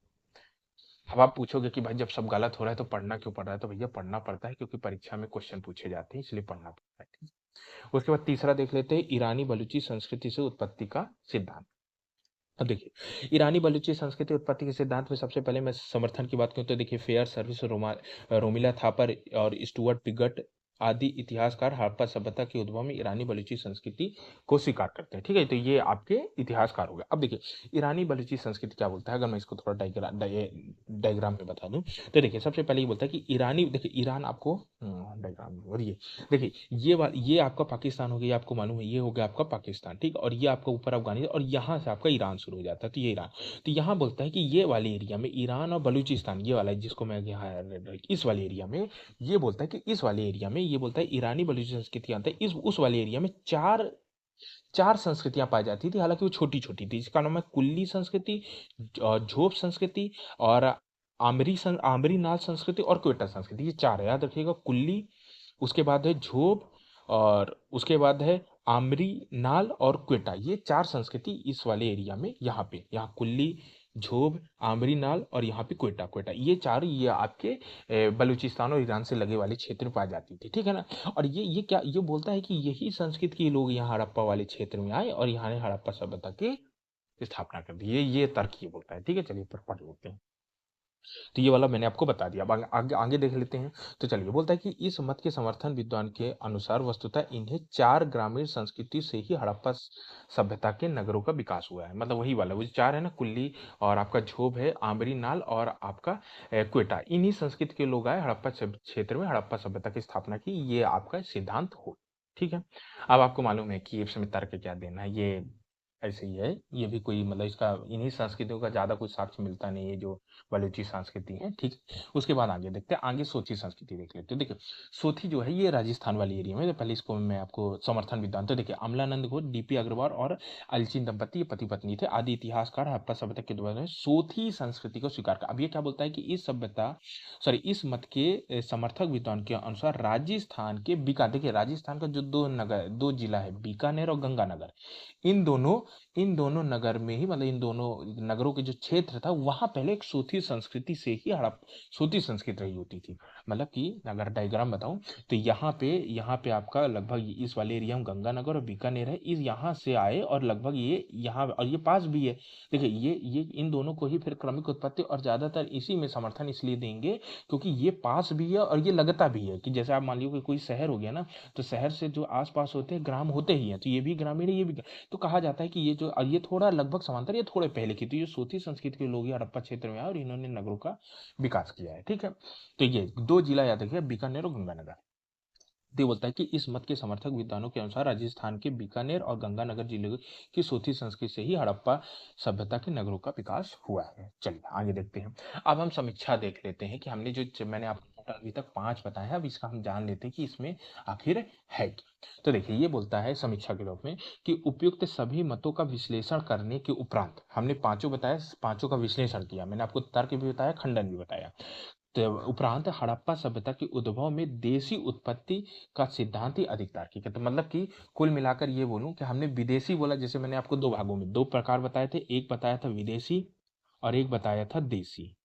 अब आप पूछोगे कि भाई जब सब गलत हो रहा है तो पढ़ना क्यों पड़ रहा है, तो भैया पढ़ना पड़ता है क्योंकि परीक्षा में क्वेश्चन पूछे जाते हैं, इसलिए पढ़ना पड़ता है, ठीक है? उसके बाद तीसरा देख लेते हैं, ईरानी बलूची संस्कृति से उत्पत्ति का सिद्धांत। अब देखिए ईरानी बलूची संस्कृति उत्पत्ति के सिद्धांत में सबसे पहले मैं समर्थन की बात करूं तो देखिए फेयर सर्विस, रोमिला थापर और स्टुअर्ट पिगट आदि इतिहासकार हड़प्पा सभ्यता के उद्भव में ईरानी बलूची संस्कृति को स्वीकार करते हैं, ठीक है। तो ये आपके इतिहासकार हो गए। अब देखिए ईरानी बलूची संस्कृति क्या बोलता है, अगर मैं इसको थोड़ा डायग्राम में बता दूं तो देखिए सबसे पहले ये बोलता है कि ईरानी, देखिए ईरान आपको डायग्राम, और ये देखिए ये आपका पाकिस्तान हो गया, ये आपको मालूम है, ये हो गया आपका पाकिस्तान, ठीक, और ये आपका ऊपर अफगानिस्तान, और यहाँ से आपका ईरान शुरू हो जाता है, तो ये ईरान। तो यहाँ बोलता है कि ये वाले एरिया में ईरान और बलूचिस्तान, ये वाला जिसको मैं यहाँ इस वाले एरिया में, ये बोलता है कि इस वाले एरिया में, ये बोलता है ईरानी बलूची संस्कृति आता है, इस उस वाले एरिया में चार संस्कृतियां पाई जाती थी, हालांकि वो छोटी छोटी थी, इसका नाम है कुल्ली संस्कृति, झोप संस्कृति, और आमरी नाल संस्कृति और क्वेटा संस्कृति। ये चार है, याद रखिएगा, कुल्ली, उसके बाद है झोप, और उसके बाद है आमरी नाल और क्वेटा। ये चार संस्कृति इस वाले एरिया में, यहाँ कुल्ली, झोब, आमरी नाल और यहाँ पे क्वेटा क्वेटा ये चार, ये आपके बलूचिस्तान और ईरान से लगे वाले क्षेत्र में पाई जाती थी, ठीक है ना। और ये क्या ये बोलता है कि यही संस्कृति के लोग यहाँ हड़प्पा वाले क्षेत्र में आए और यहाँ ने हड़प्पा सभ्यता की स्थापना कर दी। ये तर्क ये बोलता है, ठीक है। चलिए पर पढ़ लेते हैं। तो ये वाला मैंने आपको बता दिया, अब आगे देख लेते हैं। तो चलिए बोलता है कि इस मत के समर्थन विद्वान के अनुसार वस्तुतः इन्हें चार ग्रामीण संस्कृति से ही हड़प्पा सभ्यता के नगरों का विकास हुआ है, मतलब वही वाला, वो जो चार है ना, कुल्ली और आपका झोब है, आंबरी नाल और आपका क्वेटा, इन्हीं संस्कृति के लोग आए हड़प्पा क्षेत्र में हड़प्पा सभ्यता की स्थापना की, ये आपका सिद्धांत हो, ठीक है। अब आपको मालूम है कि इसमें तर्क क्या देना है, ये ऐसे ही है, ये भी कोई मतलब इसका इन्हीं संस्कृतियों का ज्यादा कुछ साक्ष्य मिलता नहीं है जो बलूची संस्कृति है, ठीक। उसके बाद आगे देखते हैं, आगे सोची संस्कृति देख लेते हैं। देखिए सोथी जो है ये राजस्थान वाली एरिया में, तो पहले इसको मैं आपको समर्थन विद्वान, तो देखिए अमलानंद घोष, डीपी अग्रवाल और अलचिन दंपति ये पति पत्नी थे। आदि इतिहासकार हड़प्पा सभ्यता के द्वारा सोथी संस्कृति को स्वीकार कर। अब ये क्या बोलता है कि इस मत के समर्थक विद्वान के अनुसार राजस्थान के देखिए राजस्थान का जो दो जिला है, बीकानेर और गंगानगर, इन दोनों नगर में ही, मतलब इन दोनों नगरों के जो क्षेत्र था वहां पहले एक सोथी संस्कृति से ही सोथी संस्कृति रही होती थी। मतलब कि अगर डायग्राम बताऊं तो यहाँ पे आपका लगभग इस वाले एरिया में गंगानगर और बीकानेर है, इस यहाँ से आए और लगभग ये यहाँ और ये पास भी है। देखिए ये इन दोनों को ही फिर क्रमिक उत्पत्ति और ज्यादातर इसी में समर्थन इसलिए देंगे क्योंकि ये पास भी है और ये लगता भी है, कि जैसे आप मान लीजिए कि कोई शहर हो गया ना, तो शहर से जो आसपास होते हैं ग्राम होते ही हैं, तो ये भी ग्रामीण है, ये भी, तो कहा जाता है कि ये जो, और ये थोड़ा लगभग समांतर, ये थोड़े पहले की, तो ये सोती संस्कृति के लोग ही हड़प्पा क्षेत्र में आए और इन्होंने नगरों का विकास किया है। ठीक है, तो ये 2 जिला याद रखिए, बीकानेर और गंगानगर। तो ये बोलता है कि इस मत के समर्थक विद्वानों के अनुसार राजस्थान के बीकानेर और गंगानगर जिले की सोती संस्कृति से ही हड़प्पा सभ्यता के नगरों का विकास हुआ है। चलिए आगे देखते हैं। अब हम समीक्षा देख लेते हैं कि हमने मैंने आपको अभी तक 5 बताए हैं, अब इसका हम जान लेते हैं कि इसमें आखिर है क्या। तो देखिए ये बोलता है समीक्षा के रूप में कि उपयुक्त सभी मतों का विश्लेषण करने के उपरांत, हमने पांचों बताया, पांचों का विश्लेषण किया, मैंने आपको तर्क भी बताया, खंडन भी बताया। तो उपरांत हड़प्पा सभ्यता के उद्भव में देशी उत्पत्ति का सिद्धांत ही अधिक तार्किक है। तो मतलब कि कुल मिलाकर ये बोलूं कि हमने विदेशी बोला, जैसे मैंने आपको 2 भागों में 2 प्रकार बताए थे, एक बताया था विदेशी और एक बताया था देसी,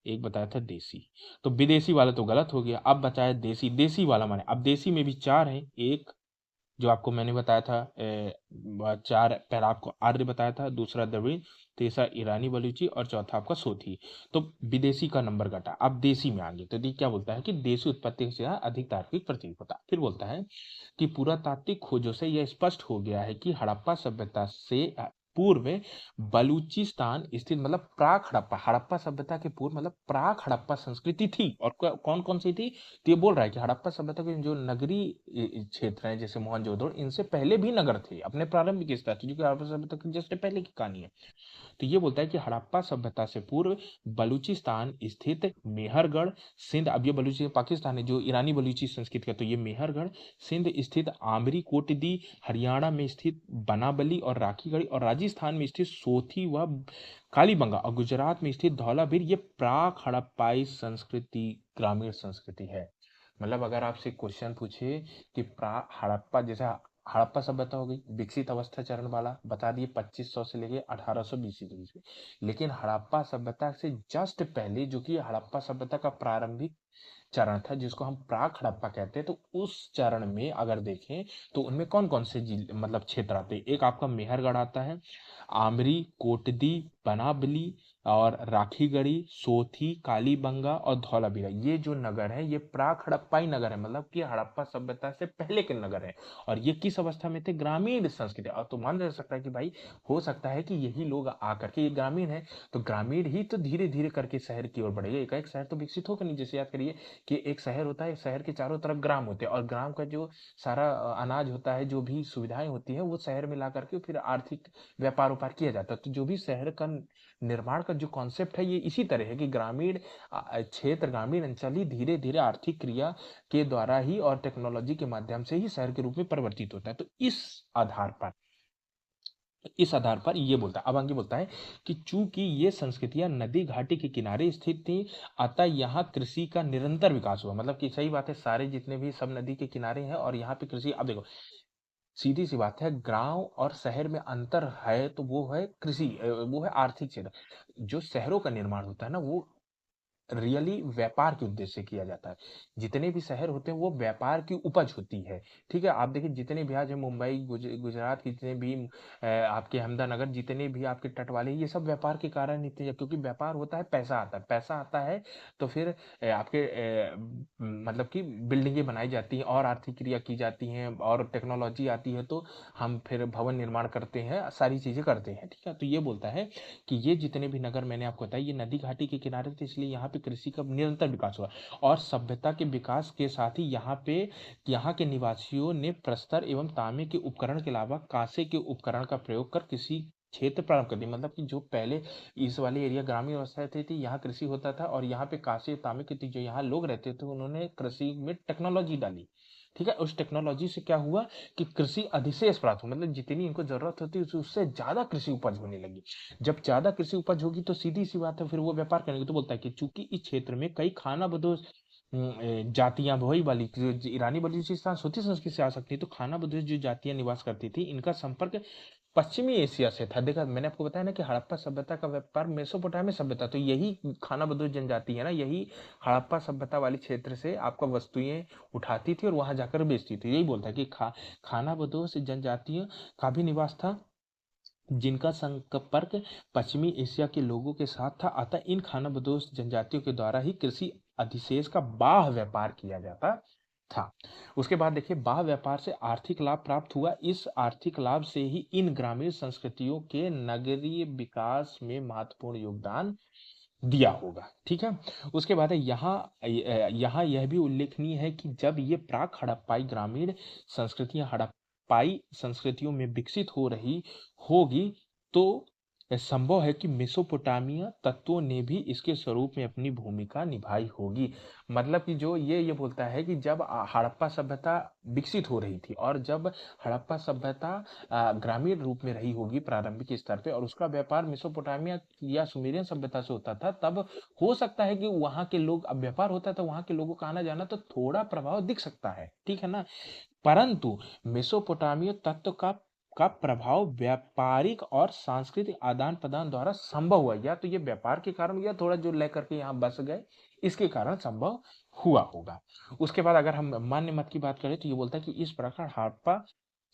एक बताया था देसी। तो विदेशी वाला तो गलत हो गया, अब बचाया देसी। देसी वाला माने अब देसी में भी 4 है, एक जो आपको मैंने बताया था 4, पहला आपको आर्य बताया था, दूसरा द्रविड़, तीसरा ईरानी बलूची और चौथा आपका सोथी। तो विदेशी का नंबर घटा, अब देसी में आ गए। तो ये क्या बोलता है कि देशी उत्पत्ति से अधिक तार्किक प्रतीत होता है। फिर बोलता है कि पुरातात्विक खोजों से यह स्पष्ट हो गया है कि हड़प्पा सभ्यता से पूर्व में बलूचिस्तान स्थित, मतलब प्राक हड़प्पा, हड़प्पा सभ्यता के पूर्व मतलब प्राक हड़प्पा संस्कृति थी। और कौन कौन सी थी, तो ये बोल रहा है कि हड़प्पा सभ्यता के जो नगरीय क्षेत्र हैं जैसे मोहनजोदड़ो, इनसे पहले भी नगर थे अपने प्रारंभिक स्तर, जो कि हड़प्पा सभ्यता की जस्ट पहले की कहानी है। तो ये बोलता है कि हड़प्पा सभ्यता से पूर्व बलूचिस्तान स्थित मेहरगढ़ सिंध, अब ये बलूची पाकिस्तान है, जो ईरानी बलूची संस्कृति का, तो ये मेहरगढ़ सिंध स्थित आमरी कोटदी, हरियाणा में स्थित बनाबली और राखीगढ़ी, और राजस्थान में स्थित सोथी व कालीबंगा, और गुजरात में स्थित धौलावीर, ये प्राक हड़प्पाई संस्कृति ग्रामीण संस्कृति है। मतलब अगर आपसे क्वेश्चन पूछे कि प्राक हड़प्पा, जैसे हड़प्पा सभ्यता हो गई विकसित अवस्था चरण वाला, बता दिए 2500 से लेके 1800 बीसी के बीच में। लेकिन हड़प्पा सभ्यता से जस्ट पहले, जो कि हड़प्पा सभ्यता का प्रारंभिक चरण था, जिसको हम प्राक हड़प्पा कहते हैं, तो उस चरण में अगर देखें तो उनमें कौन कौन से मतलब क्षेत्र आते हैं। एक आपका मेहरगढ़ आता है, आमरी, कोटदी, बनाबली और राखीगढ़ी, सोथी, कालीबंगा और धौलावीरा, ये जो नगर है ये प्राक हड़प्पाई नगर है, मतलब कि हड़प्पा सभ्यता से पहले के नगर है। और ये किस अवस्था में थे, ग्रामीण संस्कृति। और तो मान जा सकता है कि भाई हो सकता है कि यही लोग आकर के, ये ग्रामीण है तो ग्रामीण ही तो धीरे धीरे करके शहर की ओर बढ़ेगा, एक शहर तो विकसित होगा नहीं। जैसे याद करिए कि एक शहर होता है, शहर के चारों तरफ ग्राम होते हैं, और ग्राम का जो सारा अनाज होता है, जो भी सुविधाएं होती हैं, वो शहर में ला करके फिर आर्थिक व्यापार उपार किया जाता है। तो जो भी शहर का निर्माण का जो कॉन्सेप्ट है, ये इसी तरह है कि ग्रामीण क्षेत्र, ग्रामीण अंचल ही धीरे धीरे आर्थिक क्रिया के द्वारा ही और टेक्नोलॉजी के माध्यम से ही शहर के रूप में परिवर्तित होता है। तो इस आधार पर ये बोलता है, अब आगे बोलता है कि चूंकि ये संस्कृतियां नदी घाटी के किनारे स्थित थी, अतः यहाँ कृषि का निरंतर विकास हुआ। मतलब कि सही बात है, सारे जितने भी सब नदी के किनारे हैं और यहाँ पे कृषि। अब देखो सीधी सी बात है, गांव और शहर में अंतर है, तो वो है कृषि, वो है आर्थिक क्षेत्र। जो शहरों का निर्माण होता है ना, वो रियली व्यापार के उद्देश्य से किया जाता है। जितने भी शहर होते हैं वो व्यापार की उपज होती है। ठीक है, आप देखिए जितने भी आज मुंबई, गुजरात के जितने भी आपके अहमदानगर, जितने भी आपके तट वाले, ये सब व्यापार के कारण ही थे, क्योंकि व्यापार होता है, पैसा आता है, पैसा आता है तो फिर आपके मतलब कि बिल्डिंगें बनाई जाती हैं और आर्थिक क्रिया की जाती हैं और टेक्नोलॉजी आती है, तो हम फिर भवन निर्माण करते हैं, सारी चीजें करते हैं। ठीक है, तो ये बोलता है कि ये जितने भी नगर मैंने आपको बताया, ये नदी घाटी के किनारे थे, इसलिए यहाँ पे कृषि का निरंतर विकास हुआ। और सभ्यता के विकास के साथ ही यहाँ के निवासियों ने प्रस्तर एवं तांबे के उपकरण के अलावा कांसे के उपकरण का प्रयोग कर कृषि क्षेत्र प्रारंभ कर दी। मतलब कि जो पहले इस वाले एरिया ग्रामीण अवस्था थी, यहाँ कृषि होता था, और यहाँ पे कांसे तांबे के जो यहाँ लोग रहते थे, उन्होंने कृषि में टेक्नोलॉजी डाली। ठीक है, उस टेक्नोलॉजी से क्या हुआ कि कृषि अधिशेष प्राप्त हुआ, मतलब जितनी इनको जरूरत होती है उससे ज्यादा कृषि उपज होने लगी। जब ज्यादा कृषि उपज होगी तो सीधी सी बात है, फिर वो व्यापार करेंगे। तो बोलता है कि चूंकि इस क्षेत्र में कई खानाबदोश जातियां, वही वाली जो ईरानी बलूचिस्तान सोती संस्कृति से आ सकती है, तो खानाबदोश जो जातियां निवास करती थी, इनका संपर्क पश्चिमी एशिया से था। देखा मैंने आपको बताया ना कि हड़प्पा सभ्यता का व्यापार मेसोपोटामिया सभ्यता, तो यही खानाबदोश जनजाति है ना, यही हड़प्पा सभ्यता वाले क्षेत्र से आपका वस्तुएं उठाती थी और वहां जाकर बेचती थी। यही बोलता है कि खानाबदोश जनजातियों का भी निवास था, जिनका संपर्क पश्चिमी एशिया के लोगों के साथ था। अतः इन खानाबदोश जनजातियों के द्वारा ही कृषि अधिशेष का बाह्य व्यापार किया जाता था। उसके बाद देखिए बाह्य व्यापार से आर्थिक लाभ प्राप्त हुआ। इस आर्थिक लाभ से ही इन ग्रामीण संस्कृतियों के नगरीय विकास में महत्वपूर्ण योगदान दिया होगा। ठीक है। उसके बाद है यहाँ यह भी उल्लेखनीय है कि जब ये प्राक हड़प्पाई ग्रामीण संस्कृतियां हड़प्पाई संस्कृतियों में विकसित हो रही होगी तो संभव है कि मेसोपोटामिया तत्वों ने भी इसके स्वरूप में अपनी भूमिका निभाई होगी। मतलब कि जो ये बोलता है कि जब हड़प्पा सभ्यता विकसित हो रही थी और जब हड़प्पा सभ्यता ग्रामीण रूप में रही होगी प्रारंभिक स्तर पे और उसका व्यापार मेसोपोटामिया या सुमेरियन सभ्यता से होता था, तब हो सकता है कि वहां के लोग, अब व्यापार होता था वहां के लोगों का आना जाना, तो थोड़ा प्रभाव दिख सकता है, ठीक है ना। परंतु मेसोपोटामिया तत्व का प्रभाव व्यापारिक और सांस्कृतिक आदान प्रदान द्वारा संभव हुआ, या तो ये व्यापार के कारण या थोड़ा जो लेकर के यहाँ बस गए इसके कारण संभव हुआ होगा। उसके बाद अगर हम मान्य मत की बात करें तो ये बोलता है कि इस प्रकार हड़प्पा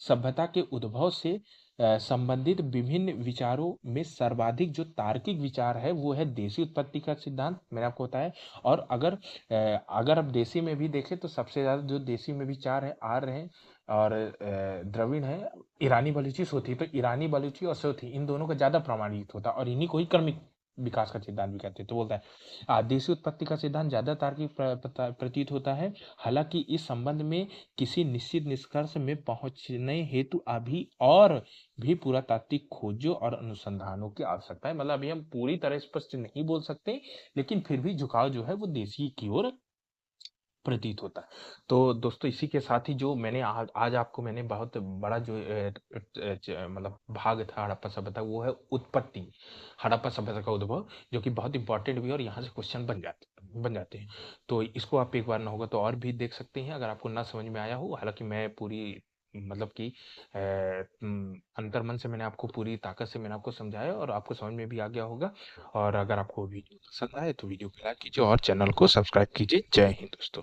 सभ्यता के उद्भव से संबंधित विभिन्न विचारों में सर्वाधिक जो तार्किक विचार है वो है देशी उत्पत्ति का सिद्धांत, मैंने आपको बताया। और अगर अब देशी में भी देखें तो सबसे ज्यादा जो देशी में विचार है आर्य है और द्रविड़ है, ईरानी बलूची सोथी, तो ईरानी बलूची और सोथी इन दोनों का ज्यादा प्रमाणित होता है और इन्हीं को ही क्रमिक विकास का सिद्धांत भी कहते हैं। तो बोलता है देशी उत्पत्ति का सिद्धांत ज्यादा तार्किक प्रतीत होता है। हालांकि इस संबंध में किसी निश्चित निष्कर्ष में पहुंचने हेतु अभी और भी पुरातात्विक खोजों और अनुसंधानों की आवश्यकता है। मतलब अभी हम पूरी तरह स्पष्ट नहीं बोल सकते, लेकिन फिर भी झुकाव जो है वो देशी की ओर प्रतीत होता है। तो दोस्तों इसी के साथ ही जो मैंने आज आपको मैंने बहुत बड़ा जो मतलब भाग था हड़प्पा सभ्यता, वो है उत्पत्ति, हड़प्पा सभ्यता का उद्भव, जो कि बहुत इंपॉर्टेंट भी है और यहाँ से क्वेश्चन बन जाते हैं। तो इसको आप एक बार ना होगा तो और भी देख सकते हैं अगर आपको ना समझ में आया हो। हालांकि मैं पूरी मतलब कि अंतर्मन से मैंने आपको पूरी ताकत से मैंने आपको समझाया और आपको समझ में भी आ गया होगा। और अगर आपको वीडियो पसंद आए तो वीडियो को लाइक कीजिए और चैनल को सब्सक्राइब कीजिए। जय हिंद दोस्तों।